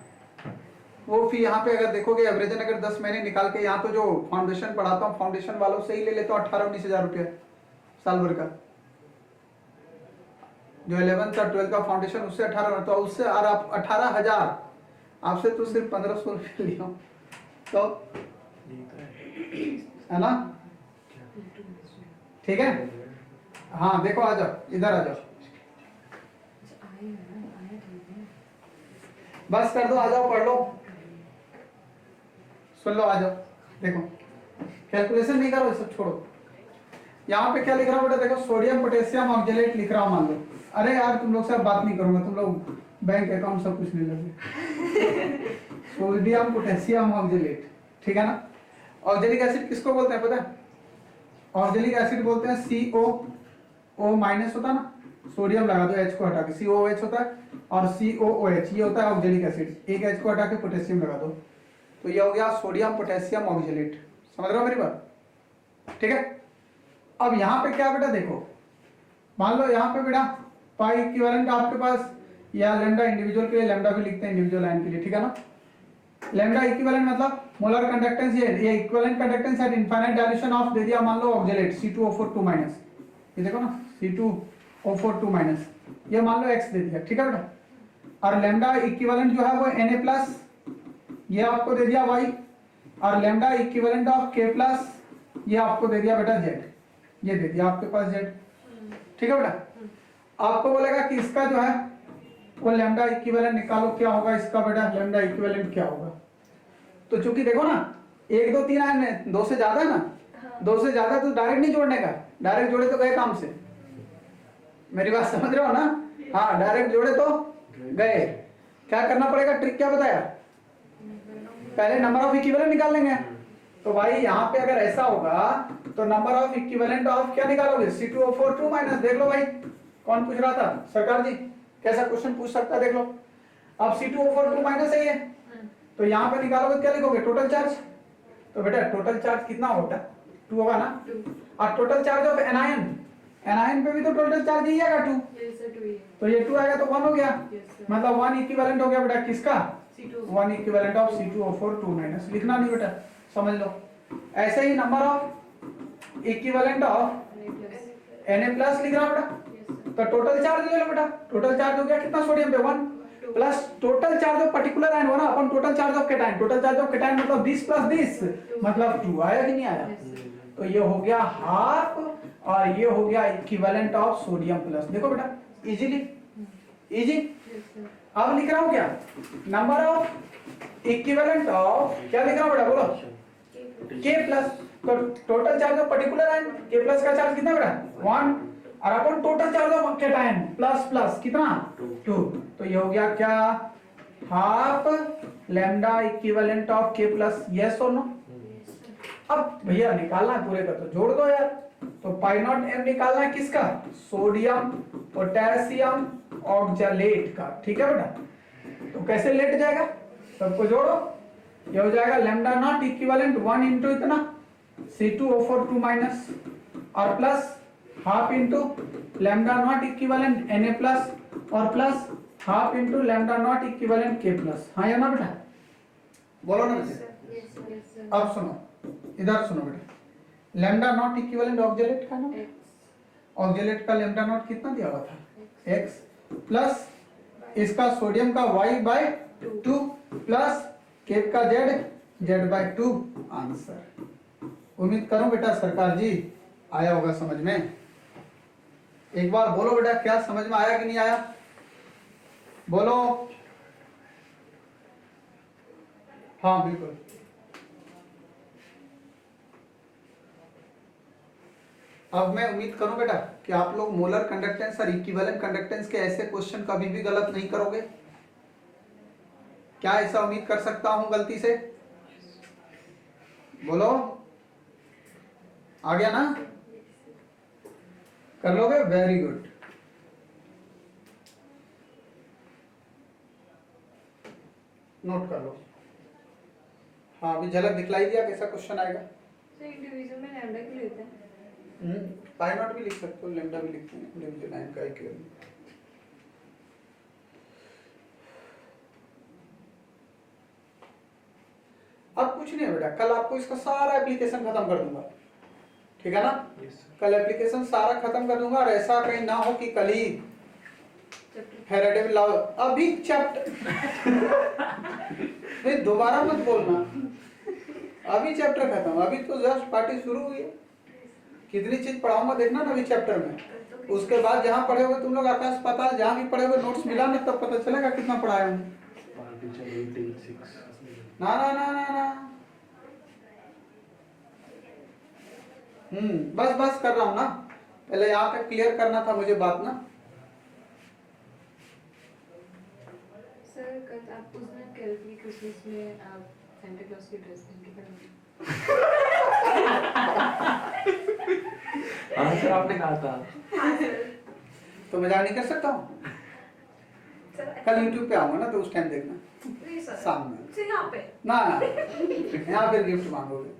वो फी यहाँ पे अगर देखोगे एवरेजन अगर 10 महीने निकाल के, यहाँ तो जो फाउंडेशन पढ़ाता हूँ फाउंडेशन वालों से ही ले लेता हूँ 18-19 हजार रुपया साल भर का। जो 11th और 12th का फाउंडेशन उससे 18, तो उससे और आप 18,000, आपसे तो सिर्फ 1500 रुपये लिया हूँ, तो है ना? ठीक है? हाँ देखो आ जाओ, इधर आ जाओ, बस कर दो, आ जाओ पढ़ लो, सुन लो, आ जाओ। देखो कैलकुलेशन नहीं करो, सब छोड़ो। यहाँ पे क्या लिख रहा हूँ बेटा, देखो सोडियम पोटेशियम ऑक्जेलेट लिख रहा हूँ, मान लो। अरे यार तुम लोग से बात नहीं करूंगा, तुम लोग बैंक अकाउंट सब कुछ नहीं लगे। सोडियम पोटेशियम ऑक्जेलेट, ठीक है ना? ऑक्जेलिक एसिड किसको बोलते हैं पता है? ऑक्जेलिक एसिड बोलते हैं COO माइनस होता है ना, सोडियम लगा दो, H को हटा के COOH होता है, और COOH ये होता है ऑक्जेलिक एसिड, एक H को हटा के पोटेशियम लगा दो, तो ये हो गया सोडियम पोटेशियम ऑक्जेलेट। समझ रहे हो मेरी बात? ठीक है? अब यहाँ पे क्या बेटा देखो, मान लो यहाँ पे बेटा पाई इक्विवेलेंट आपके पास, या लैम्डा इंडिविजुअल के लिए लैम्डा भी लिखते हैं इंडिविजुअल आयन के लिए, ठीक है ना? लैम्डा इक्विवेलेंट मतलब मोलर कंडक्टेंस, ये equivalent conductance at infinite dilution of दे दिया मान लो ऑक्जेलेट C2O4 -, ये देखो ना C2O4 ये मान लो X दे दिया, ठीक है बेटा? और लैम्डा इक्विवेलेंट जो है वो Na+, ये आपको दे दिया Y, और लैम्डा इक्विवेलेंट ऑफ K+, ये आपको दे दिया बेटा Z, ये दे दिया आपके पास Z, ठीक है बेटा? आपको बोलेगा कि इसका जो है वो लैम्डा इक्विवेलेंट निकालो, क्या होगा इसका बेटा? लैम्डा इक्विवेलेंट क्या होगा? तो चूंकि देखो ना 1 2 3 आए, 2 से ज्यादा है ना, 2 से ज्यादा तो डायरेक्ट नहीं जोड़ने का, डायरेक्ट जोड़े तो गए काम से। मेरी बात समझ रहे हो ना? हाँ डायरेक्ट जोड़े तो गए। क्या करना पड़ेगा, ट्रिक क्या बताया, पहले नंबर ऑफ इक्विवेलेंट निकाल लेंगे। तो भाई यहाँ पे अगर ऐसा होगा तो नंबर ऑफ इक्विवेलेंट ऑफ क्या निकालोगे, C2O4 2 माइनस, देख लो भाई कौन पूछ रहा था, सरकार जी कैसा क्वेश्चन पूछ सकता है, देख लो। अब C2O4 2 माइनस है ये, तो यहाँ पे निकालोगे क्या लिखोगे, टोटल चार्ज। तो बेटा टोटल चार्ज कितना होगा, 2 होगा ना। और total charge of anion, anion पे भी तो टोटल चार्ज ही आएगा 2, तो ये 2 आएगा तो 1 हो गया, मतलब 1 इक्विवेलेंट हो गया बेटा किसका, 1 इक्विवेलेंट ऑफ C2O4 2 माइनस, लिखना नहीं बेटा समझ लो। ऐसे ही number of equivalent of Na plus लिख रहा बेटा, तो टोटल चार्ज ले लो बेटा, टोटल चार्ज हो गया कितना सोडियम पे 1, plus total charge of particular ion हो ना अपन total charge of cation, total charge of cation मतलब 20 प्लस 20 मतलब 2 आया कि नहीं आया। तो ये हो गया हाफ और ये हो गया इक्विवेलेंट ऑफ सोडियम प्लस, देखो बेटा इजीली इजी। अब लिख रहा हूं क्या, नंबर ऑफ इक्विवेलेंट ऑफ क्या लिख रहा हूं बेटा, बोलो K प्लस, तो total charge of particular ion K plus का चार्ज कितना बेटा 1, और अपन total charge of cation plus plus कितना 2, तो ये हो गया क्या half lambda equivalent of K plus, yes और नो। अब भैया निकालना है पूरे का तो जोड़ दो यार, तो पाई नॉट m निकालना है किसका, सोडियम पोटेशियम ऑक्जेलेट का, ठीक है बेटा। तो कैसे लेट जाएगा, सबको जोड़ो, ये हो जाएगा लैम्डा नॉट इक्विवेलेंट 1 इंटू इतना C2O4 2 माइनस और plus half into lambda naught equivalent Na plus और plus half into lambda naught equivalent K plus, हाँ या ना बेटा, बोलो ना बेटा। अब सुनो इधर सुनो बेटा, लैम्डा नॉट इक्विवेलेंट ऑक्जेलेट का ना, ऑक्जेलेट का लैम्डा नॉट कितना दिया हुआ था x प्लस इसका सोडियम का y बाय 2 प्लस केप का z बाय 2 आंसर। उम्मीद करूं बेटा सरकार जी आया होगा समझ में, एक बार बोलो बेटा क्या समझ में आया कि नहीं आया, बोलो। हाँ बिल्कुल, अब मैं उम्मीद करूं बेटा कि आप लोग मोलर कंडक्टेंस और इक्विवेलेंट कंडक्टेंस के ऐसे क्वेश्चन कभी भी गलत नहीं करोगे, क्या ऐसा उम्मीद कर सकता हूं गलती से, बोलो आ गया ना, कर लोगे, वेरी गुड। नोट कर लो, हाँ अभी झलक दिखलाई दिया कैसा क्वेश्चन आएगा। तो एक डिवीजन में लैम्डा क्यों लेते हैं, पाई नॉट भी लिख सकते हो, लैम्डा भी लिखते हैं, डिवीजन लाइन का इक्विवेलेंट। अब कुछ नहीं है बेटा, कल आपको इसका सारा एप्लीकेशन खत्म कर दूंगा, ठीक है ना, कल एप्लीकेशन सारा खत्म कर दूंगा, और ऐसा कहीं ना हो कि कल ही फेरेडे लॉ अभी चैप्टर नहीं दोबारा मत बोलना, अभी चैप्टर खत्म, अभी तो जस्ट पार्टी शुरू हुई है, कितनी चीज पढ़ाऊंगा देखना ना अभी चैप्टर में, उसके बाद जहाँ पढ़े हुए तुम लोग आकाश पाताल जहाँ भी पढ़े हुए नोट्स मिला ना तब पता चलेगा कितना पढ़ाया हूँ। ना ना ना ना ना बस बस कर रहा हूँ ना, पहले यहाँ पे क्लियर करना था मुझे बात ना। सर कल आप उस दिन कल की क्रिसमस में आप सेंटा क्लॉज की ड्रेस पहन के खड़े हाँ सर आपने कहा था, तो मजाक नहीं कर सकता हूँ, कल YouTube पे आऊंगा ना तो उस टाइम देखना शाम में, यहाँ पे ना यहाँ फिर गिफ्ट मांगोगे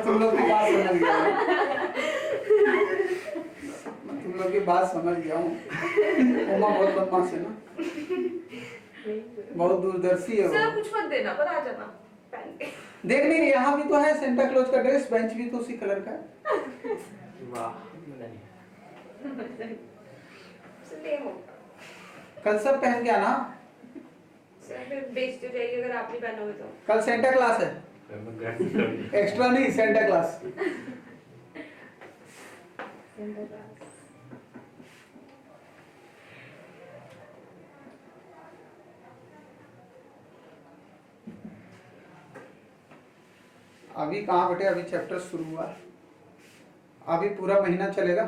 तुम लोग की बात समझ गया हूँ, तुम लोग की बात समझ गया हूँ, उमा बहुत बदमाश है ना, बहुत दूरदर्शी है सर वो। कुछ मत देना पर आ जाना पहन के, देख नहीं यहाँ भी तो है सेंटा क्लॉज का ड्रेस, बेंच भी तो उसी कलर का है। वाह सेम हो कल सब पहन के आना, सर फिर बेचते जाइए अगर आप नहीं पहनोगे तो। कल सेंटा क्लास है, एक्स्ट्रा नहीं सेंटा क्लास। अभी कहाँ बेटे, अभी चैप्टर शुरू हुआ है, अभी पूरा महीना चलेगा,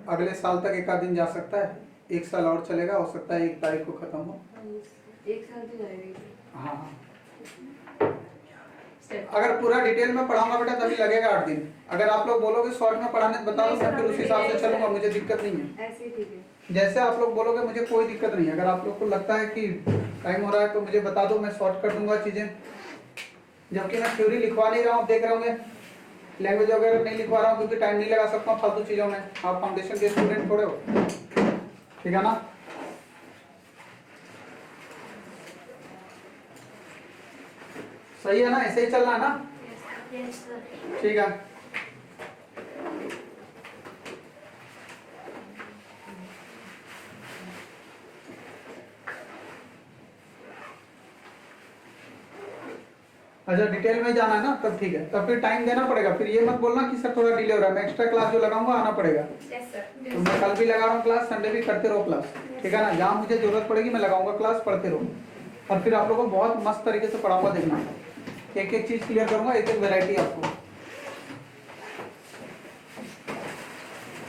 अगले साल तक एक आध दिन जा सकता है, एक साल और चलेगा, हो सकता है 1 तारीख को खत्म हो। एक साल तो जाएगा। हाँ हाँ, अगर पूरा डिटेल में पढ़ाऊंगा बेटा तभी लगेगा 8 दिन। अगर आप लोग बोलोगे शॉर्ट में पढ़ाने तो बता दो, मैं फिर उस हिसाब से चलूंगा, मुझे दिक्कत नहीं है। ऐसे ही ठीक है। जैसे आप लोग बोलोगे मुझे कोई दिक्कत नहीं है। अगर आप लोग को लगता है कि टाइम हो रहा है तो मुझे बता दो, मैं शॉर्ट कर दूंगा चीजें। जबकि मैं थ्योरी लिखवा नहीं रहा हूँ, देख रहे होंगे लैंग्वेज वगैरह नहीं लिखवा रहा हूँ क्योंकि टाइम नहीं लगा सकता हूँ फालतू चीजों में। आप फाउंडेशन के स्टूडेंट थोड़े हो, ठीक है ना। सही है ना, ऐसे ही चलना है ना। Yes sir. ठीक है, अच्छा डिटेल में जाना है ना, तब ठीक है, तब फिर टाइम देना पड़ेगा। फिर ये मत बोलना कि सर थोड़ा डिले हो रहा है, मैं एक्स्ट्रा क्लास जो लगाऊंगा आना पड़ेगा। Yes sir. तो मैं कल भी लगा रहा हूँ क्लास, संडे भी करते रहो क्लास, ठीक है ना। जहाँ मुझे जरूरत पड़ेगी मैं लगाऊंगा क्लास, पढ़ते रहो। और फिर आप लोगों को बहुत मस्त तरीके से पढ़ाऊंगा, देखना एक एक चीज क्लियर करूंगा, एक एक वेरायटी आपको।